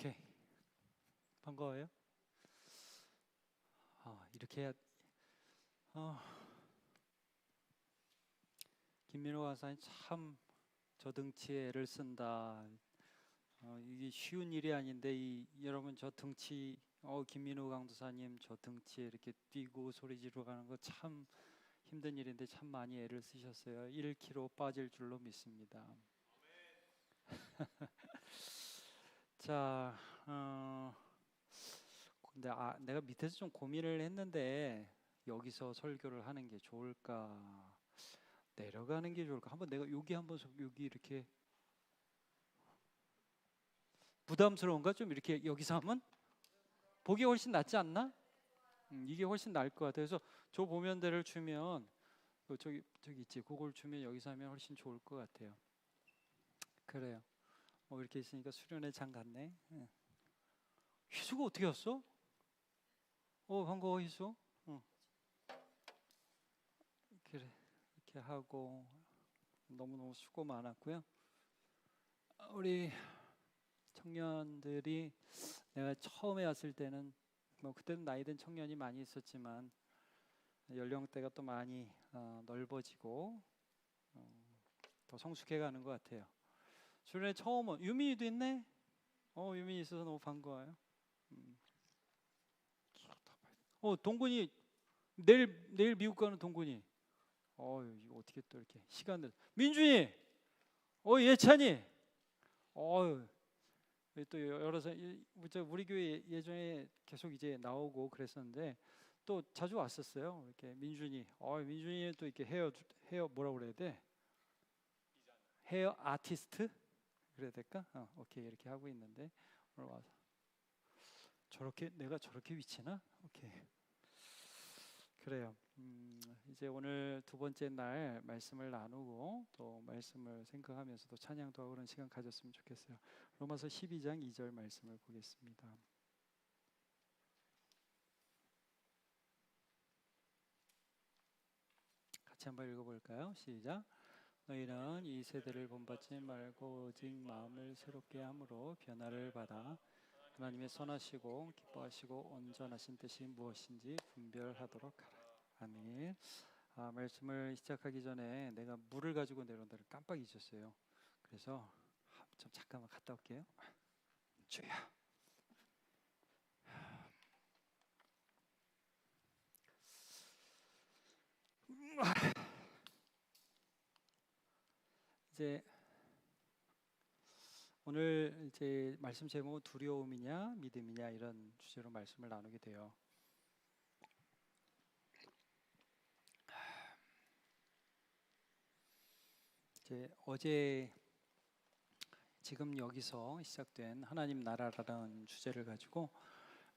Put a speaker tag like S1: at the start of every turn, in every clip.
S1: 오케이. 반가워요. 이렇게 해야. 김민호 강사님 참 저 등치에 애를 쓴다. 이게 쉬운 일이 아닌데 여러분 저 등치 김민호 강도사님 저 등치에 이렇게 뛰고 소리 지르고 가는 거 참 힘든 일인데 참 많이 애를 쓰셨어요. 1kg 빠질 줄로 믿습니다. 자, 근데 내가 밑에서 좀 고민을 했는데 여기서 설교를 하는 게 좋을까? 내려가는 게 좋을까? 내가 여기 이렇게 부담스러운가? 좀 이렇게 여기서 하면 보기 훨씬 낫지 않나? 이게 훨씬 나을 것 같아요. 그래서 저 보면대를 주면 저기 있지. 그걸 주면 여기서 하면 훨씬 좋을 것 같아요. 그래요. 이렇게 있으니까 수련회 장 같네. 희수가 어떻게 왔어? 반가워 희수. 그래 이렇게 하고 너무너무 수고 많았고요. 우리 청년들이 내가 처음에 왔을 때는 그때는 나이든 청년이 많이 있었지만 연령대가 또 많이 넓어지고 더 성숙해가는 것 같아요. 주변에 처음은 유민이도 있네. 유민이 있어서 너무 반가워요. 동근이 내일 미국 가는 동근이. 이거 어떻게 또 이렇게 시간을. 민준이. 예찬이. 또 여러 사람 우리 교회 예전에 계속 이제 나오고 그랬었는데 또 자주 왔었어요. 이렇게 민준이 또 이렇게 헤어 뭐라 그래야 돼? 헤어 아티스트 그래야 될까? 오케이 이렇게 하고 있는데 오늘 와서 내가 저렇게 위치나? 오케이 그래요. 이제 오늘 두 번째 날 말씀을 나누고 또 말씀을 생각하면서도 찬양도 하고 그런 시간 가졌으면 좋겠어요. 로마서 12장 2절 말씀을 보겠습니다. 같이 한번 읽어볼까요? 시작. 너희는 이 세대를 본받지 말고 오직 마음을 새롭게 함으로 변화를 받아 하나님의 선하시고 기뻐하시고 온전하신 뜻이 무엇인지 분별하도록 하라. 아멘. 말씀을 시작하기 전에 내가 물을 가지고 내려온다를 깜빡 잊었어요. 그래서 좀 잠깐만 갔다 올게요. 주여. 이제 오늘 이제 말씀 제목은 두려움이냐 믿음이냐 이런 주제로 말씀을 나누게 돼요. 이제 어제 지금 여기서 시작된 하나님 나라라는 주제를 가지고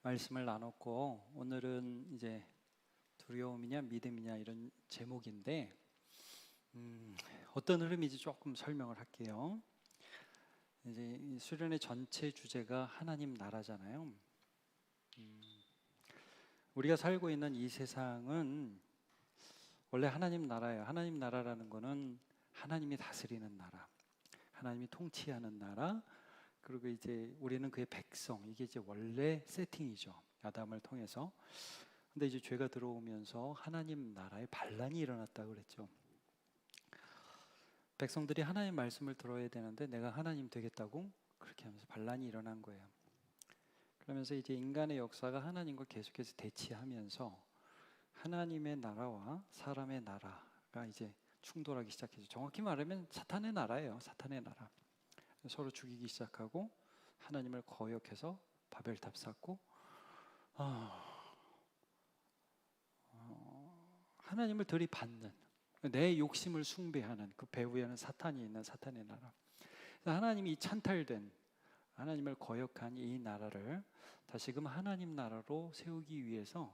S1: 말씀을 나눴고 오늘은 이제 두려움이냐 믿음이냐 이런 제목인데 어떤 흐름인지 조금 설명을 할게요. 이제 이 수련의 전체 주제가 하나님 나라잖아요. 우리가 살고 있는 이 세상은 원래 하나님 나라예요. 하나님 나라라는 거는 하나님이 다스리는 나라, 하나님이 통치하는 나라, 그리고 이제 우리는 그의 백성. 이게 이제 원래 세팅이죠. 아담을 통해서. 근데 이제 죄가 들어오면서 하나님 나라에 반란이 일어났다고 그랬죠. 백성들이 하나님 말씀을 들어야 되는데 내가 하나님 되겠다고 그렇게 하면서 반란이 일어난 거예요. 그러면서 이제 인간의 역사가 하나님과 계속해서 대치하면서 하나님의 나라와 사람의 나라가 이제 충돌하기 시작했죠. 정확히 말하면 사탄의 나라예요. 사탄의 나라. 서로 죽이기 시작하고 하나님을 거역해서 바벨탑 쌓고 하나님을 들이받는 내 욕심을 숭배하는 그 배후에는 사탄이 있는 사탄의 나라. 하나님이 찬탈된 하나님을 거역한 이 나라를 다시금 하나님 나라로 세우기 위해서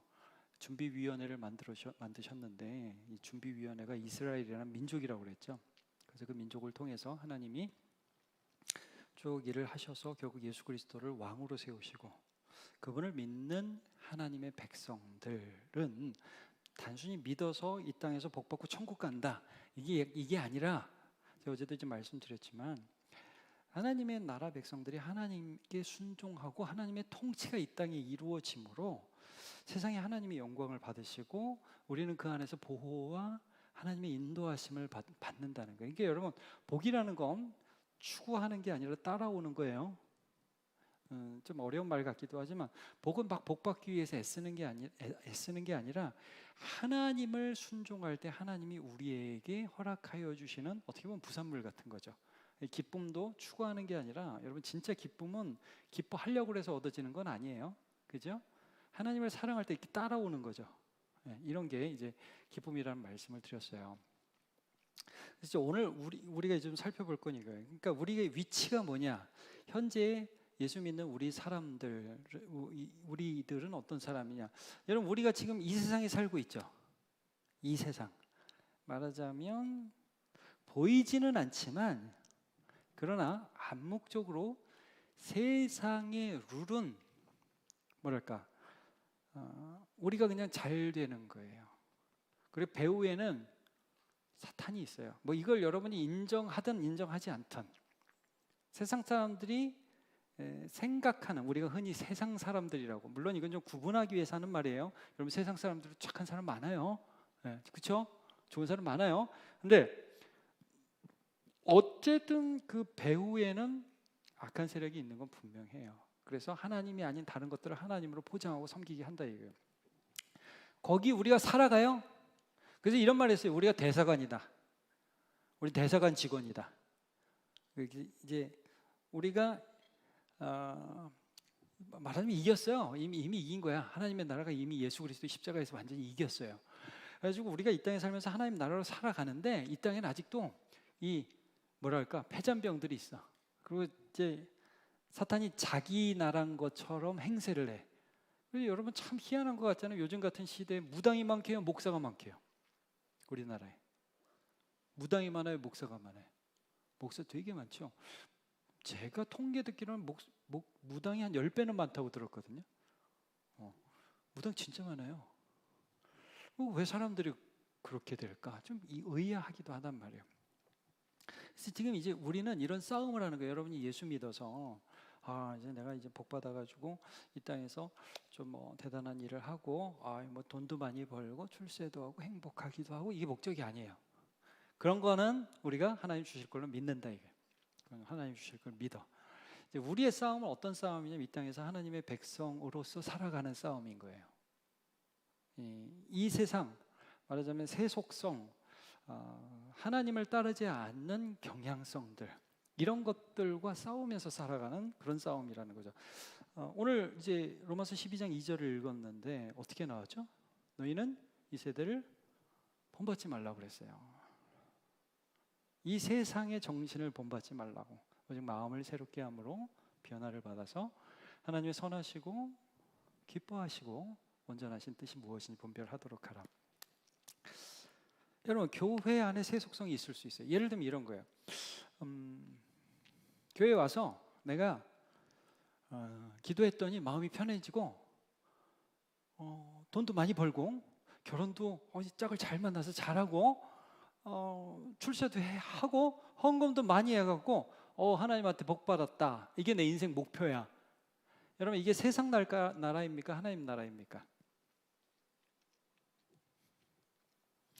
S1: 준비위원회를 만드셨는데 이 준비위원회가 이스라엘이라는 민족이라고 그랬죠. 그래서 그 민족을 통해서 하나님이 쭉 일을 하셔서 결국 예수 그리스도를 왕으로 세우시고 그분을 믿는 하나님의 백성들은 단순히 믿어서 이 땅에서 복받고 천국 간다 이게 아니라 제가 어제도 좀 말씀드렸지만 하나님의 나라 백성들이 하나님께 순종하고 하나님의 통치가 이 땅에 이루어짐으로 세상에 하나님의 영광을 받으시고 우리는 그 안에서 보호와 하나님의 인도하심을 받는다는 거예요. 이게 여러분, 복이라는 건 추구하는 게 아니라 따라오는 거예요. 좀 어려운 말 같기도 하지만 복은 막 복받기 위해서 애쓰는 게 아니라 하나님을 순종할 때 하나님이 우리에게 허락하여 주시는, 어떻게 보면 부산물 같은 거죠. 기쁨도 추구하는 게 아니라, 여러분 진짜 기쁨은 기뻐하려고 해서 얻어지는 건 아니에요. 그죠? 하나님을 사랑할 때 이렇게 따라오는 거죠. 이런 게 이제 기쁨이라는 말씀을 드렸어요. 그래서 오늘 우리가 좀 살펴볼 건 이거예요. 그러니까 우리의 위치가 뭐냐? 현재 예수 믿는 우리들은 어떤 사람이냐? 여러분, 우리가 지금 이 세상에 살고 있죠. 이 세상. 말하자면 보이지는 않지만, 그러나 암묵적으로 세상의 룰은 뭐랄까? 우리가 그냥 잘 되는 거예요. 그리고 배후에는 사탄이 있어요. 뭐 이걸 여러분이 인정하든 인정하지 않든, 세상 사람들이 생각하는, 우리가 흔히 세상 사람들이라고, 물론 이건 좀 구분하기 위해서 하는 말이에요. 여러분, 세상 사람들은 착한 사람 많아요. 그렇죠? 좋은 사람 많아요. 근데 어쨌든 그 배후에는 악한 세력이 있는 건 분명해요. 그래서 하나님이 아닌 다른 것들을 하나님으로 포장하고 섬기게 한다 이거예요. 거기 우리가 살아가요. 그래서 이런 말 했어요. 우리가 대사관이다. 우리 대사관 직원이다. 이제 우리가 말하자면 이겼어요. 이미 이긴 거야. 하나님의 나라가 이미 예수 그리스도 십자가에서 완전히 이겼어요. 그래가지고 우리가 이 땅에 살면서 하나님 나라로 살아가는데, 이 땅에는 아직도 이 뭐랄까 패잔병들이 있어. 그리고 이제 사탄이 자기 나라인 것처럼 행세를 해. 그래서 여러분 참 희한한 것 같잖아요. 요즘 같은 시대에 무당이 많게요, 목사가 많게요? 우리나라에 무당이 많아요, 목사가 많아요? 목사 되게 많죠. 제가 통계 듣기로는 무당이 한 10배는 많다고 들었거든요. 무당 진짜 많아요. 왜 사람들이 그렇게 될까? 좀 의아하기도 하단 말이에요. 그래서 지금 이제 우리는 이런 싸움을 하는 거예요. 여러분이 예수 믿어서 이제 내가 이제 복 받아가지고 이 땅에서 좀 뭐 대단한 일을 하고 뭐 돈도 많이 벌고 출세도 하고 행복하기도 하고, 이게 목적이 아니에요. 그런 거는 우리가 하나님 주실 걸로 믿는다 이게. 하나님 주실 걸 믿어. 이제 우리의 싸움은 어떤 싸움이냐면, 이 땅에서 하나님의 백성으로서 살아가는 싸움인 거예요. 이 세상, 말하자면 세속성, 하나님을 따르지 않는 경향성들, 이런 것들과 싸우면서 살아가는 그런 싸움이라는 거죠. 오늘 이제 로마서 12장 2절을 읽었는데 어떻게 나왔죠? 너희는 이 세대를 본받지 말라고 그랬어요. 이 세상의 정신을 본받지 말라고. 오직 마음을 새롭게 함으로 변화를 받아서 하나님의 선하시고 기뻐하시고 온전하신 뜻이 무엇인지 분별하도록 하라. 여러분, 교회 안에 세속성이 있을 수 있어요. 예를 들면 이런 거예요. 교회에 와서 내가 기도했더니 마음이 편해지고 돈도 많이 벌고 결혼도 짝을 잘 만나서 잘하고 출세도 하고 헌금도 많이 해갖고 하나님한테 복 받았다. 이게 내 인생 목표야. 여러분, 이게 세상 나라입니까? 하나님 나라입니까?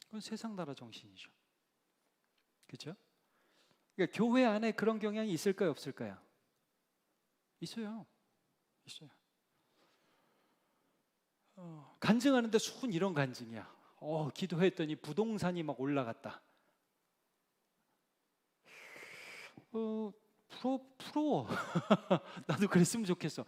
S1: 그건 세상 나라 정신이죠. 그렇죠? 그러니까 교회 안에 그런 경향이 있을까요, 없을까요? 있어요. 간증하는데 순 이런 간증이야. 기도했더니 부동산이 막 올라갔다. 부러워. 나도 그랬으면 좋겠어.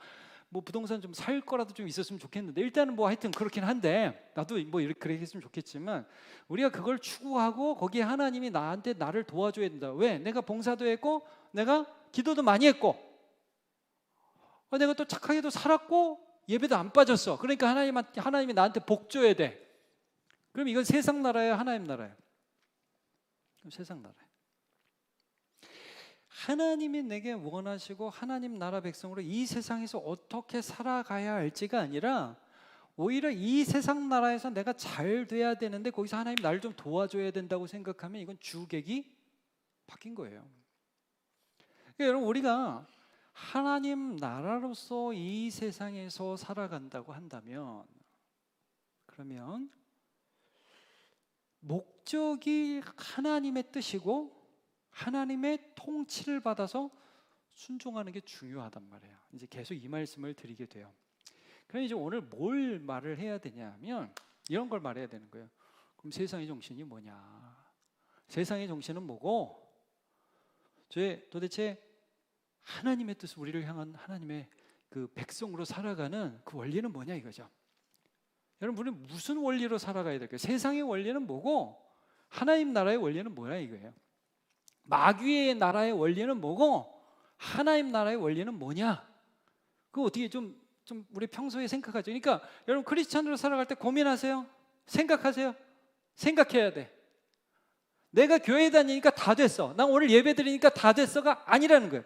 S1: 뭐 부동산 좀 살 거라도 좀 있었으면 좋겠는데, 일단은 뭐 하여튼 그렇긴 한데, 나도 뭐 이렇게 했으면 좋겠지만, 우리가 그걸 추구하고 거기에 하나님이 나를 도와줘야 된다. 왜? 내가 봉사도 했고 내가 기도도 많이 했고 내가 또 착하게도 살았고 예배도 안 빠졌어. 그러니까 하나님이 나한테 복 줘야 돼. 그럼 이건 세상 나라예요, 하나님 나라예요? 그럼 세상 나라예요. 하나님이 내게 원하시고 하나님 나라 백성으로 이 세상에서 어떻게 살아가야 할지가 아니라, 오히려 이 세상 나라에서 내가 잘 돼야 되는데 거기서 하나님 나를 좀 도와줘야 된다고 생각하면 이건 주객이 바뀐 거예요. 그러니까 여러분 우리가 하나님 나라로서 이 세상에서 살아간다고 한다면 그러면 목적이 하나님의 뜻이고 하나님의 통치를 받아서 순종하는 게 중요하단 말이에요. 이제 계속 이 말씀을 드리게 돼요. 그럼 이제 오늘 뭘 말을 해야 되냐면 이런 걸 말해야 되는 거예요. 그럼 세상의 정신이 뭐냐? 세상의 정신은 뭐고 도대체 하나님의 뜻, 우리를 향한 하나님의 그 백성으로 살아가는 그 원리는 뭐냐 이거죠. 여러분 우리는 무슨 원리로 살아가야 될까요? 세상의 원리는 뭐고 하나님 나라의 원리는 뭐냐 이거예요. 마귀의 나라의 원리는 뭐고 하나님 나라의 원리는 뭐냐? 그거 어떻게 좀 우리 평소에 생각하죠. 그러니까 여러분 크리스찬으로 살아갈 때 고민하세요. 생각하세요. 생각해야 돼. 내가 교회 다니니까 다 됐어. 난 오늘 예배 드리니까 다 됐어가 아니라는 거예요.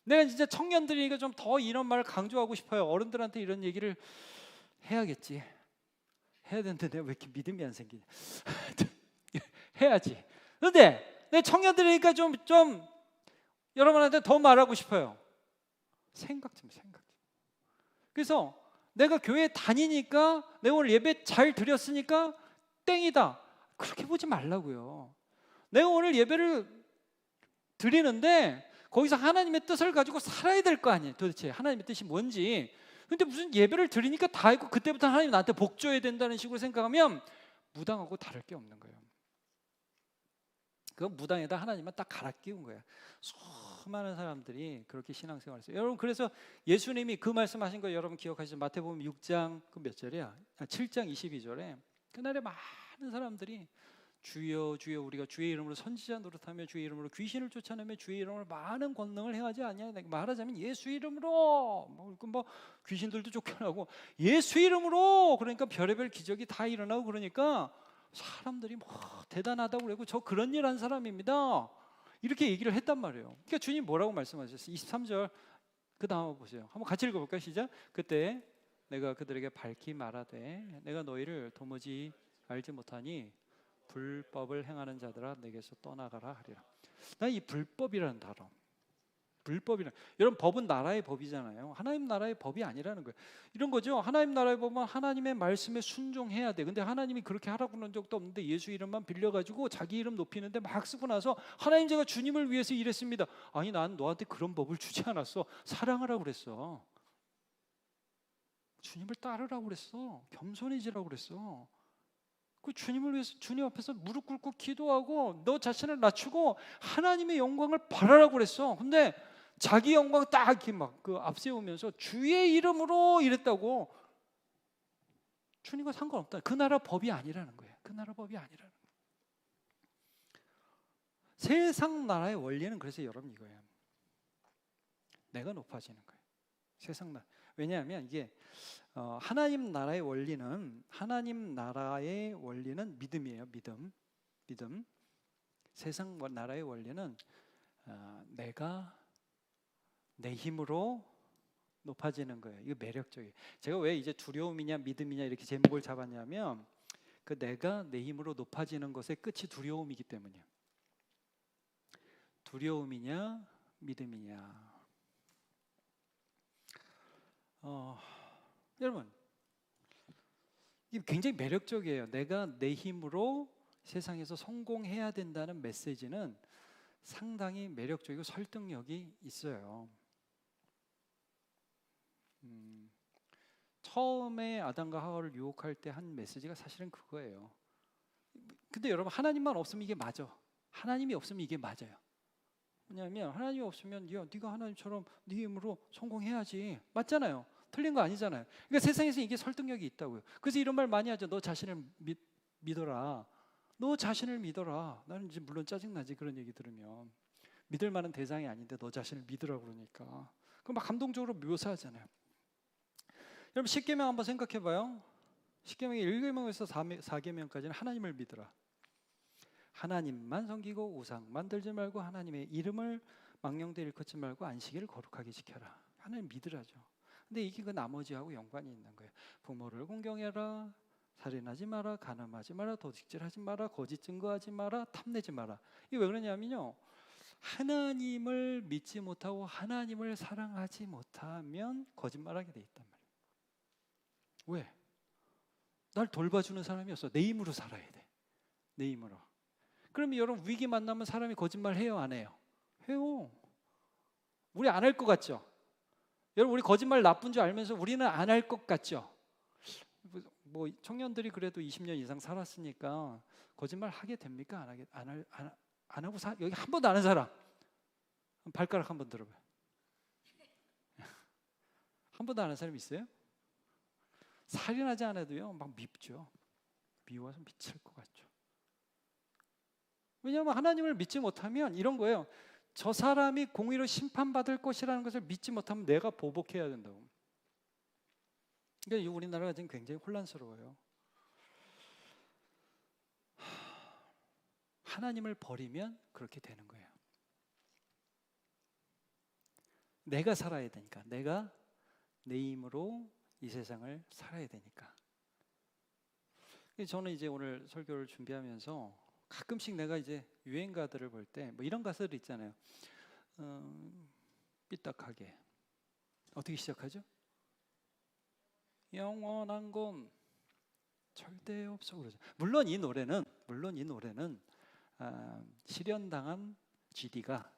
S1: 내가 진짜 청년들이니까 좀 더 이런 말을 강조하고 싶어요. 어른들한테 이런 얘기를 해야겠지. 해야 되는데 내가 왜 이렇게 믿음이 안 생기냐. 해야지. 그런데 내 청년들이니까 좀 여러분한테 더 말하고 싶어요. 생각 좀. 그래서 내가 교회 다니니까 내가 오늘 예배 잘 드렸으니까 땡이다. 그렇게 보지 말라고요. 내가 오늘 예배를 드리는데 거기서 하나님의 뜻을 가지고 살아야 될 거 아니에요. 도대체 하나님의 뜻이 뭔지. 근데 무슨 예배를 드리니까 다 있고 그때부터 하나님 나한테 복 줘야 된다는 식으로 생각하면 무당하고 다를 게 없는 거예요. 그 무당에다 하나님만 딱 갈아 끼운 거예요. 수많은 사람들이 그렇게 신앙생활을 했어요. 여러분 그래서 예수님이 그 말씀하신 거 여러분 기억하시죠? 마태복음 6장 그 몇 절이야? 7장 22절에 그날에 많은 사람들이 주여 주여 우리가 주의 이름으로 선지자 노릇하며 주의 이름으로 귀신을 쫓아내며 주의 이름으로 많은 권능을 행하지 않냐. 말하자면 예수 이름으로 뭐 귀신들도 쫓겨나고 예수 이름으로 그러니까 별의별 기적이 다 일어나고 그러니까 사람들이 뭐 대단하다고 그러고 저 그런 일 한 사람입니다. 이렇게 얘기를 했단 말이에요. 그러니까 주님 뭐라고 말씀하셨어요? 23절 그 다음 보세요. 한번 같이 읽어볼까요? 시작. 그때 내가 그들에게 밝히 말하되 내가 너희를 도무지 알지 못하니 불법을 행하는 자들아 내게서 떠나가라 하리라. 난 이 불법이라는 단어, 여러분 법은 나라의 법이잖아요. 하나님 나라의 법이 아니라는 거예요. 이런 거죠. 하나님 나라의 법은 하나님의 말씀에 순종해야 돼. 근데 하나님이 그렇게 하라고 그런 적도 없는데 예수 이름만 빌려가지고 자기 이름 높이는데 막 쓰고 나서 하나님 제가 주님을 위해서 일했습니다. 아니 난 너한테 그런 법을 주지 않았어. 사랑하라고 그랬어. 주님을 따르라고 그랬어. 겸손해지라고 그랬어. 그 주님을 위해서 주님 앞에서 무릎 꿇고 기도하고 너 자신을 낮추고 하나님의 영광을 바라라고 그랬어. 근데 자기 영광 딱 이렇게 막 그 앞세우면서 주의 이름으로 이랬다고. 주님과 상관없다. 그 나라 법이 아니라는 거예요. 그 나라 법이 아니라는 거예요. 세상 나라의 원리는 그래서 여러분 이거예요. 내가 높아지는 거예요. 세상 나라. 왜냐하면 이게 하나님 나라의 원리는 믿음이에요. 믿음. 세상 나라의 원리는 내가 내 힘으로 높아지는 거예요. 이거 매력적이에요. 제가 왜 이제 두려움이냐 믿음이냐 이렇게 제목을 잡았냐면 그 내가 내 힘으로 높아지는 것의 끝이 두려움이기 때문이에요. 두려움이냐 믿음이냐. 여러분 이게 굉장히 매력적이에요. 내가 내 힘으로 세상에서 성공해야 된다는 메시지는 상당히 매력적이고 설득력이 있어요. 처음에 아담과 하와를 유혹할 때 한 메시지가 사실은 그거예요. 근데 여러분 하나님만 없으면 이게 맞아. 하나님이 없으면 이게 맞아요. 왜냐하면 하나님이 없으면 네가 하나님처럼 네 힘으로 성공해야지. 맞잖아요. 틀린 거 아니잖아요. 그러니까 세상에서 이게 설득력이 있다고요. 그래서 이런 말 많이 하죠. 너 자신을 믿어라. 너 자신을 믿어라. 나는 이제 물론 짜증나지 그런 얘기 들으면. 믿을 만한 대상이 아닌데 너 자신을 믿으라고 그러니까. 그럼 막 감동적으로 묘사하잖아요. 여러분 10계명 한번 생각해봐요. 10계명의 1계명에서 4계명까지는 하나님을 믿으라. 하나님만 섬기고 우상 만들지 말고 하나님의 이름을 망령되 일컫지 말고 안식일을 거룩하게 지켜라. 하나님 믿으라죠. 근데 이게 그 나머지하고 연관이 있는 거예요. 부모를 공경해라. 살인하지 마라. 간음하지 마라. 도둑질하지 마라. 거짓 증거하지 마라. 탐내지 마라. 이게 왜 그러냐면요. 하나님을 믿지 못하고 하나님을 사랑하지 못하면 거짓말하게 돼 있단 말이에요. 왜? 날 돌봐주는 사람이 없어. 내 힘으로 살아야 돼. 내 힘으로. 그러면 여러분 위기 만나면 사람이 거짓말 해요, 안 해요? 해요. 우리 안 할 것 같죠? 여러분 우리 거짓말 나쁜 줄 알면서 우리는 안 할 것 같죠? 뭐 청년들이 그래도 20년 이상 살았으니까 거짓말 하게 됩니까? 안 하고 여기 한 번도 안 한 사람 발가락 한번 들어봐요. 한 번도 안 한 사람 있어요? 살인하지 않아도요 막 밉죠. 미워서 미칠 것 같죠. 왜냐하면 하나님을 믿지 못하면 이런 거예요. 저 사람이 공의로 심판받을 것이라는 것을 믿지 못하면 내가 보복해야 된다고. 그러니까 우리나라가 지금 굉장히 혼란스러워요. 하나님을 버리면 그렇게 되는 거예요. 내가 살아야 되니까. 내가 내 힘으로 이 세상을 살아야 되니까. 저는 이제 오늘 설교를 준비하면서 가끔씩 내가 이제 유행가들을 볼 때 뭐 이런 가사들 있잖아요. 삐딱하게 어떻게 시작하죠? 영원한 건 절대 없어 그러죠. 물론 이 노래는 실현당한 GD가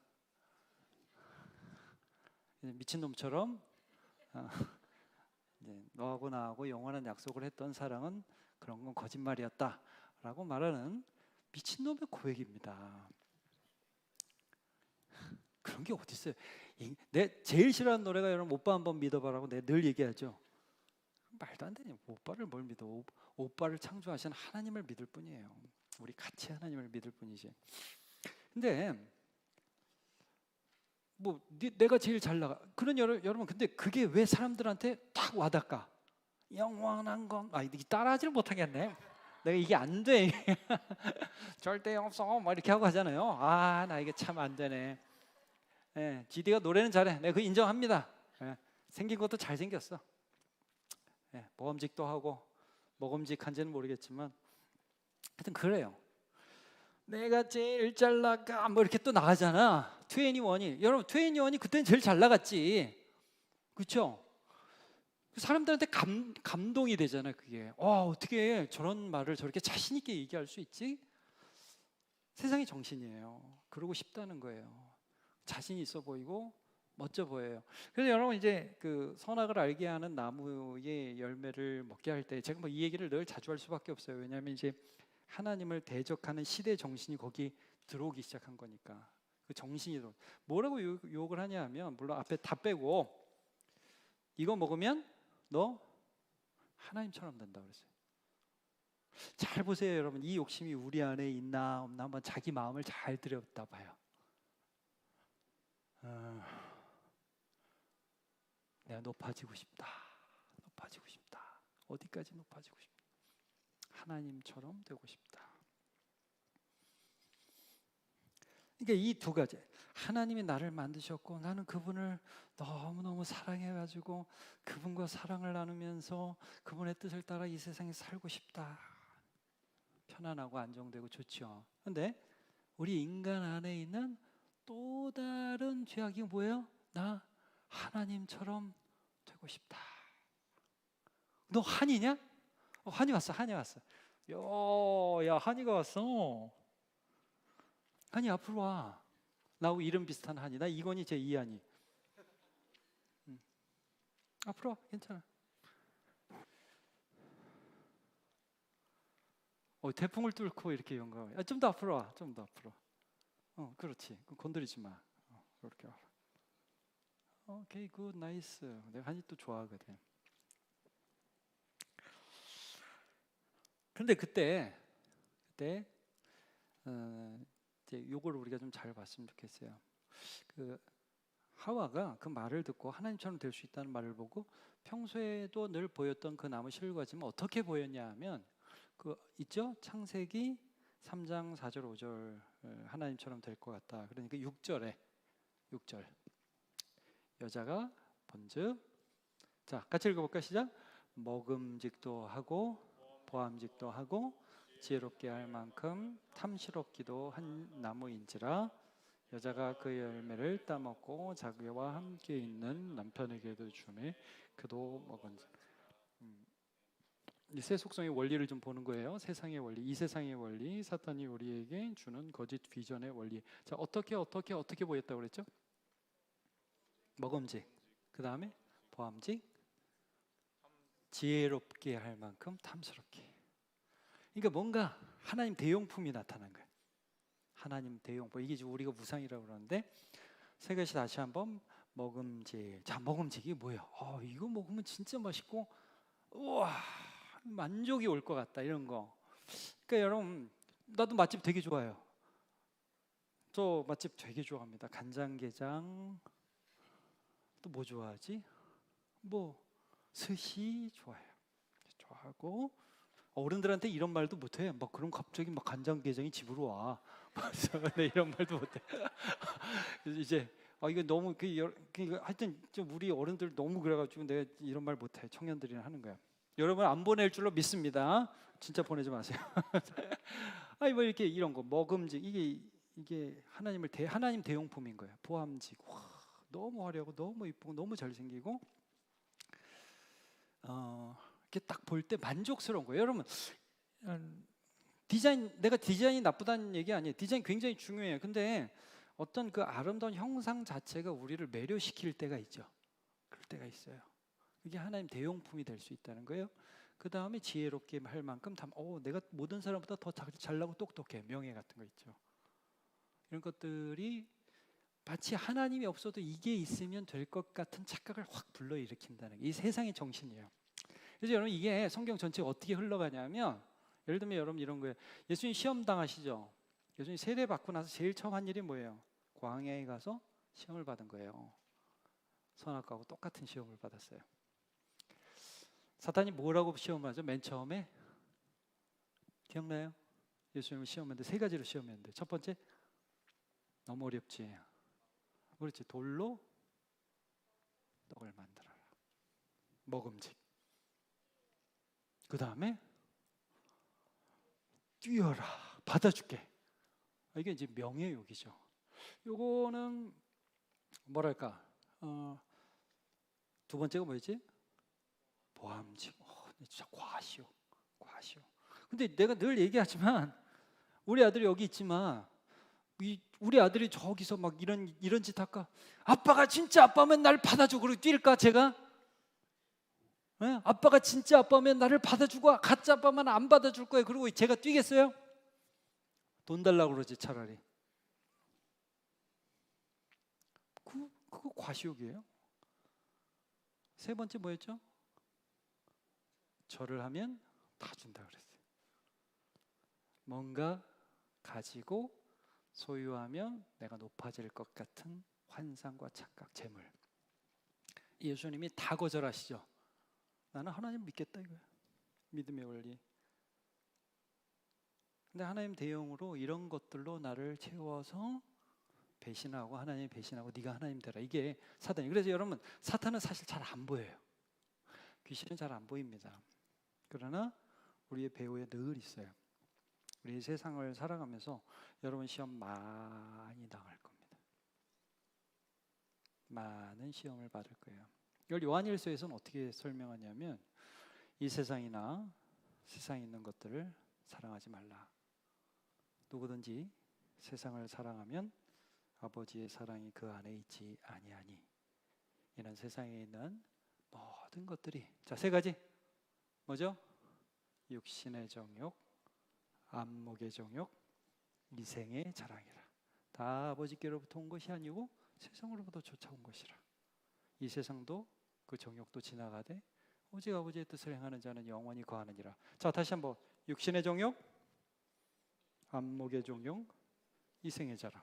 S1: 미친놈처럼 너하고 나하고 영원한 약속을 했던 사랑은 그런 건 거짓말이었다라고 말하는 미친놈의 고백입니다. 그런 게 어디 있어요? 내 제일 싫어하는 노래가 여러분 오빠 한번 믿어봐라고 내가 늘 얘기하죠. 말도 안 되냐. 오빠를 뭘 믿어. 오빠를 창조하신 하나님을 믿을 뿐이에요. 우리 같이 하나님을 믿을 뿐이지. 근데 뭐 내가 제일 잘 나가. 그런 여러분 근데 그게 왜 사람들한테 딱 와닿까? 영원한 건 따라하지를 못하겠네. 내가 이게 안 돼. 절대 없어. 뭐 이렇게 하고 하잖아요. 나 이게 참 안 되네. GD가 노래는 잘해. 내가 그거 인정합니다. 생긴 것도 잘생겼어. 모험직도 하고 먹음직한지는 모르겠지만 하여튼 그래요. 내가 제일 잘 나가 뭐 이렇게 또 나가잖아. 21이 여러분 21이 그때는 제일 잘 나갔지. 그렇죠? 사람들한테 감동이 되잖아요. 그게 어떻게 저런 말을 저렇게 자신 있게 얘기할 수 있지? 세상이 정신이에요. 그러고 싶다는 거예요. 자신 있어 보이고 멋져 보여요. 그래서 여러분 이제 그 선악을 알게 하는 나무의 열매를 먹게 할 때 제가 뭐 이 얘기를 늘 자주 할 수밖에 없어요. 왜냐하면 이제 하나님을 대적하는 시대 정신이 거기 들어오기 시작한 거니까. 그 정신이 뭐라고 욕을 하냐 하면 물론 앞에 다 빼고 이거 먹으면 너 하나님처럼 된다 그랬어요. 잘 보세요 여러분. 이 욕심이 우리 안에 있나 없나 한번 자기 마음을 잘 들여다 봐요. 내가 높아지고 싶다. 어디까지 높아지고 싶다. 하나님처럼 되고 싶다. 그러니까 이 두 가지. 하나님이 나를 만드셨고 나는 그분을 너무너무 사랑해가지고 그분과 사랑을 나누면서 그분의 뜻을 따라 이 세상에 살고 싶다. 편안하고 안정되고 좋죠. 그런데 우리 인간 안에 있는 또 다른 죄악이 뭐예요? 나 하나님처럼 되고 싶다. 너 한이냐? 한이 왔어. 야, 한이가 왔어. 한이 앞으로 와. 나하고 이름 비슷한 한이. 나 이건희 제 이한이. 앞으로 와. 괜찮아. 태풍을 뚫고 이렇게 영광. 좀 더 앞으로 와. 좀 더 앞으로. 그렇지. 건드리지 마. 그렇게 와. 오케이, 굿, 나이스. 내가 한이 또 좋아하거든. 근데 그때 이제 요걸 우리가 좀 잘 봤으면 좋겠어요. 그 하와가 그 말을 듣고 하나님처럼 될 수 있다는 말을 보고 평소에도 늘 보였던 그 나무 실과지만 어떻게 보였냐 하면 그 있죠? 창세기 3장 4절 5절 하나님처럼 될 것 같다. 그러니까 6절 여자가 본즉 자 같이 읽어볼까 시작. 먹음직도 하고 보암직도 하고 지혜롭게 할 만큼 탐스럽기도 한 나무인지라 여자가 그 열매를 따먹고 자기와 함께 있는 남편에게도 주매 그도 먹은. 이 세 속성의 원리를 좀 보는 거예요. 세상의 원리, 이 세상의 원리, 사탄이 우리에게 주는 거짓 비전의 원리. 자, 어떻게 보였다고 그랬죠? 먹음직. 그 다음에 보암직. 지혜롭게 할 만큼 탐스럽게. 그러니까 뭔가 하나님 대용품이 나타난 거예요. 하나님 대용품. 이게 지금 우리가 무상이라고 그러는데 세 가지 다시 한번 먹음직. 자, 먹음직이 뭐예요? 이거 먹으면 진짜 맛있고 우와 만족이 올 것 같다 이런 거. 그러니까 여러분 나도 맛집 되게 좋아해요. 저 맛집 되게 좋아합니다. 간장게장. 또 뭐 좋아하지? 뭐 스시 좋아해요. 좋아하고 어른들한테 이런 말도 못해. 막 그럼 갑자기 막 간장게장이 집으로 와. 네, 이런 말도 못해. 이제 이거 너무 하여튼 좀 우리 어른들 너무 그래가지고 내가 이런 말 못해. 청년들이나 하는 거야. 여러분 안 보낼 줄로 믿습니다. 진짜 보내지 마세요. 뭐 이렇게 이런 거 먹음직 이게 하나님 대용품인 거예요. 보암직. 와, 너무 화려하고 너무 이쁘고 너무 잘생기고 이렇게 딱 볼 때 만족스러운 거예요. 여러분 내가 디자인이 나쁘다는 얘기 아니에요. 디자인 굉장히 중요해요. 근데 어떤 그 아름다운 형상 자체가 우리를 매료시킬 때가 있죠. 그럴 때가 있어요. 그게 하나님 대용품이 될 수 있다는 거예요. 그 다음에 지혜롭게 할 만큼 내가 모든 사람보다 더 잘나고 똑똑해. 명예 같은 거 있죠. 이런 것들이 마치 하나님이 없어도 이게 있으면 될 것 같은 착각을 확 불러일으킨다는 게 이 세상의 정신이에요. 그래서 여러분 이게 성경 전체가 어떻게 흘러가냐면 예를 들면 여러분 이런 거예요. 예수님 시험 당하시죠. 예수님 세례 받고 나서 제일 처음 한 일이 뭐예요? 광야에 가서 시험을 받은 거예요. 선악과하고 똑같은 시험을 받았어요. 사탄이 뭐라고 시험을 하죠? 맨 처음에 기억나요? 예수님을 시험했는데 세 가지로 시험했는데 첫 번째 너무 어렵지. 그렇지. 돌로 떡을 만들어라. 먹음직. 그 다음에 뛰어라. 받아줄게. 이게 이제 명예욕이죠. 요거는 뭐랄까 두 번째가 뭐였지? 보암직. 진짜 과시욕. 근데 내가 늘 얘기하지만 우리 아들이 여기 있지만 우리 아들이 저기서 막 이런 짓 할까? 아빠가 진짜 아빠면 날 받아주고 그러고 뛸까 제가? 네? 아빠가 진짜 아빠면 나를 받아주고 가짜 아빠만 안 받아줄 거예요. 그리고 제가 뛰겠어요? 돈 달라고 그러지 차라리. 그거 과시욕이에요. 세 번째 뭐였죠? 절을 하면 다 준다 그랬어요. 뭔가 가지고 소유하면 내가 높아질 것 같은 환상과 착각, 재물. 예수님이 다 거절하시죠. 나는 하나님 믿겠다 이거야. 믿음의 원리. 근데 하나님 대용으로 이런 것들로 나를 채워서 배신하고 하나님 배신하고 네가 하나님 되라. 이게 사탄이. 그래서 여러분 사탄은 사실 잘 안 보여요. 귀신은 잘 안 보입니다. 그러나 우리의 배후에 늘 있어요. 우리 세상을 살아가면서 여러분 시험 많이 당할 겁니다. 많은 시험을 받을 거예요. 이걸 요한일서에서는 어떻게 설명하냐면 이 세상이나 세상에 있는 것들을 사랑하지 말라. 누구든지 세상을 사랑하면 아버지의 사랑이 그 안에 있지 아니하니. 이는 세상에 있는 모든 것들이 세 가지 뭐죠? 육신의 정욕, 안목의 정욕, 이생의 자랑이라. 다 아버지께로부터 온 것이 아니고 세상으로부터 쫓아온 것이라. 이 세상도 그 정욕도 지나가되 오직 아버지의 뜻을 행하는 자는 영원히 거하느니라. 자, 다시 한번 육신의 정욕, 안목의 정욕, 이생의 자랑.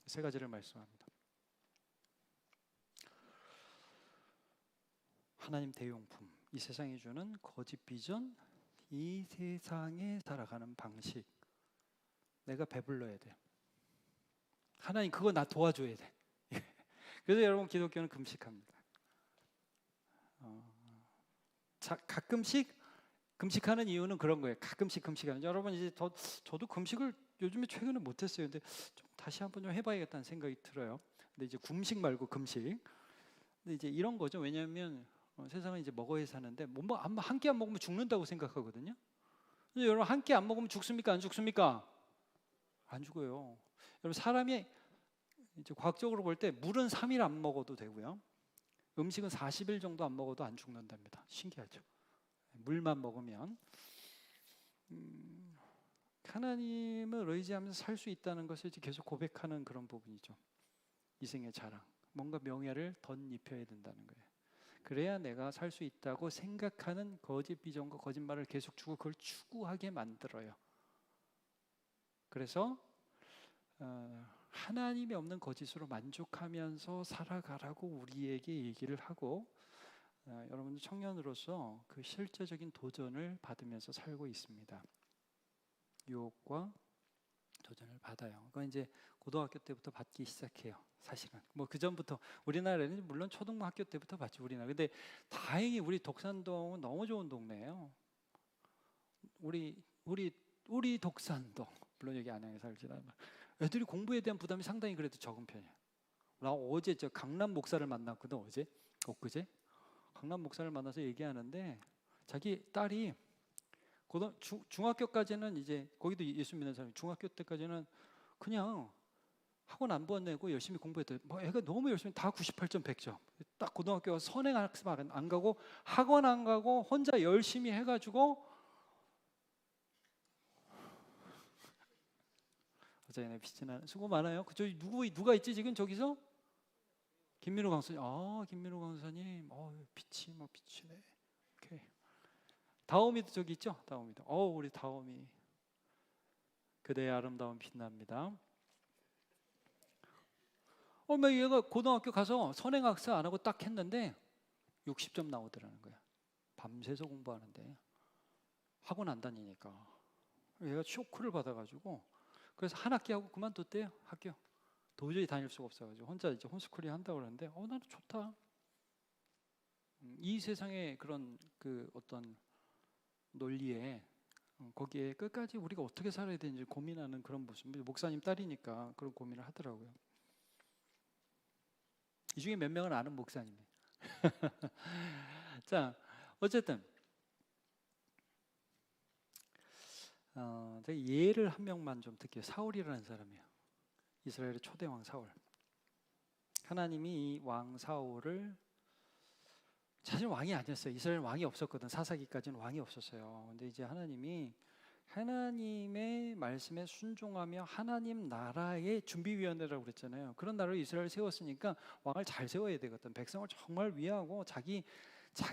S1: 세 가지를 말씀합니다. 하나님 대용품, 이 세상이 주는 거짓 비전, 이 세상에 살아가는 방식. 내가 배불러야 돼. 하나님 그거 나 도와줘야 돼. 그래서 여러분 기독교는 금식합니다. 가끔씩 금식하는 이유는 그런 거예요. 가끔씩 금식하는. 여러분 이제 저도 금식을 요즘에 최근에 못했어요. 근데 좀 다시 한번 좀 해봐야겠다는 생각이 들어요. 근데 이제 금식 말고 금식. 근데 이제 이런 거죠. 왜냐하면 세상은 이제 먹어야 사는데 한 끼 안 먹으면 죽는다고 생각하거든요. 근데 여러분 한 끼 안 먹으면 죽습니까? 안 죽습니까? 안 죽어요. 여러분 사람이 이제 과학적으로 볼 때 물은 3일 안 먹어도 되고요. 음식은 40일 정도 안 먹어도 안 죽는답니다. 신기하죠. 물만 먹으면 하나님을 의지하면서 살 수 있다는 것을 이제 계속 고백하는 그런 부분이죠. 이생의 자랑, 뭔가 명예를 덧입혀야 된다는 거예요. 그래야 내가 살 수 있다고 생각하는 거짓 비전과 거짓말을 계속 주고 그걸 추구하게 만들어요. 그래서 하나님이 없는 거짓으로 만족하면서 살아가라고 우리에게 얘기를 하고 여러분들 청년으로서 그 실제적인 도전을 받으면서 살고 있습니다. 유혹과 도전을 받아요. 그건 이제 고등학교 때부터 받기 시작해요. 사실은 뭐 그 전부터 우리나라에는 물론 초등학교 때부터 받죠. 우리나라. 근데 다행히 우리 독산동은 너무 좋은 동네예요. 우리 독산동 물론 여기 안양에 살지만 애들이 공부에 대한 부담이 상당히 그래도 적은 편이에요. 나 어제 저 강남 목사를 만났거든. 엊그제 강남 목사를 만나서 얘기하는데 자기 딸이 중학교까지는 이제 거기도 예수 믿는 사람이 중학교 때까지는 그냥 학원 안 보내고 열심히 공부했대. 뭐 애가 너무 열심히 다 98점 100점. 딱 고등학교 가서 선행학습 안 가고 학원 안 가고 혼자 열심히 해가지고 어제네 빛이나 수고 많아요. 그저 누가 있지 지금 저기서? 김민호 강사님. 김민호 강사님. 빛이 뭐 빛이네. 오케이. 다오미도 저기 있죠? 다오미도. 우리 다오미. 그대의 아름다운 빛납니다. 얘가 고등학교 가서 선행학습 안 하고 딱 했는데 60점 나오더라는 거야. 밤새서 공부하는데 학원 안 다니니까. 얘가 쇼크를 받아가지고 그래서 한 학기 하고 그만뒀대요. 학교. 도저히 다닐 수가 없어가지고 혼자 이제 홈스쿨링 한다고 그러는데 나는 좋다. 이 세상의 그런 그 어떤 논리에 거기에 끝까지 우리가 어떻게 살아야 되는지 고민하는 그런 모습. 목사님 딸이니까 그런 고민을 하더라고요. 이 중에 몇 명은 아는 목사님이에요. 자, 어쨌든 제가 예를 한 명만 좀 드릴게요. 사울이라는 사람이에요. 이스라엘의 초대 왕 사울. 하나님이 이 왕 사울을 사실 왕이 아니었어요. 이스라엘 왕이 없었거든. 사사기까지는 왕이 없었어요. 근데 이제 하나님이 하나님의 말씀에 순종하며 하나님 나라의 준비위원회라고 그랬잖아요. 그런 나라를 이스라엘 세웠으니까 왕을 잘 세워야 되거든. 백성을 정말 위하고 자기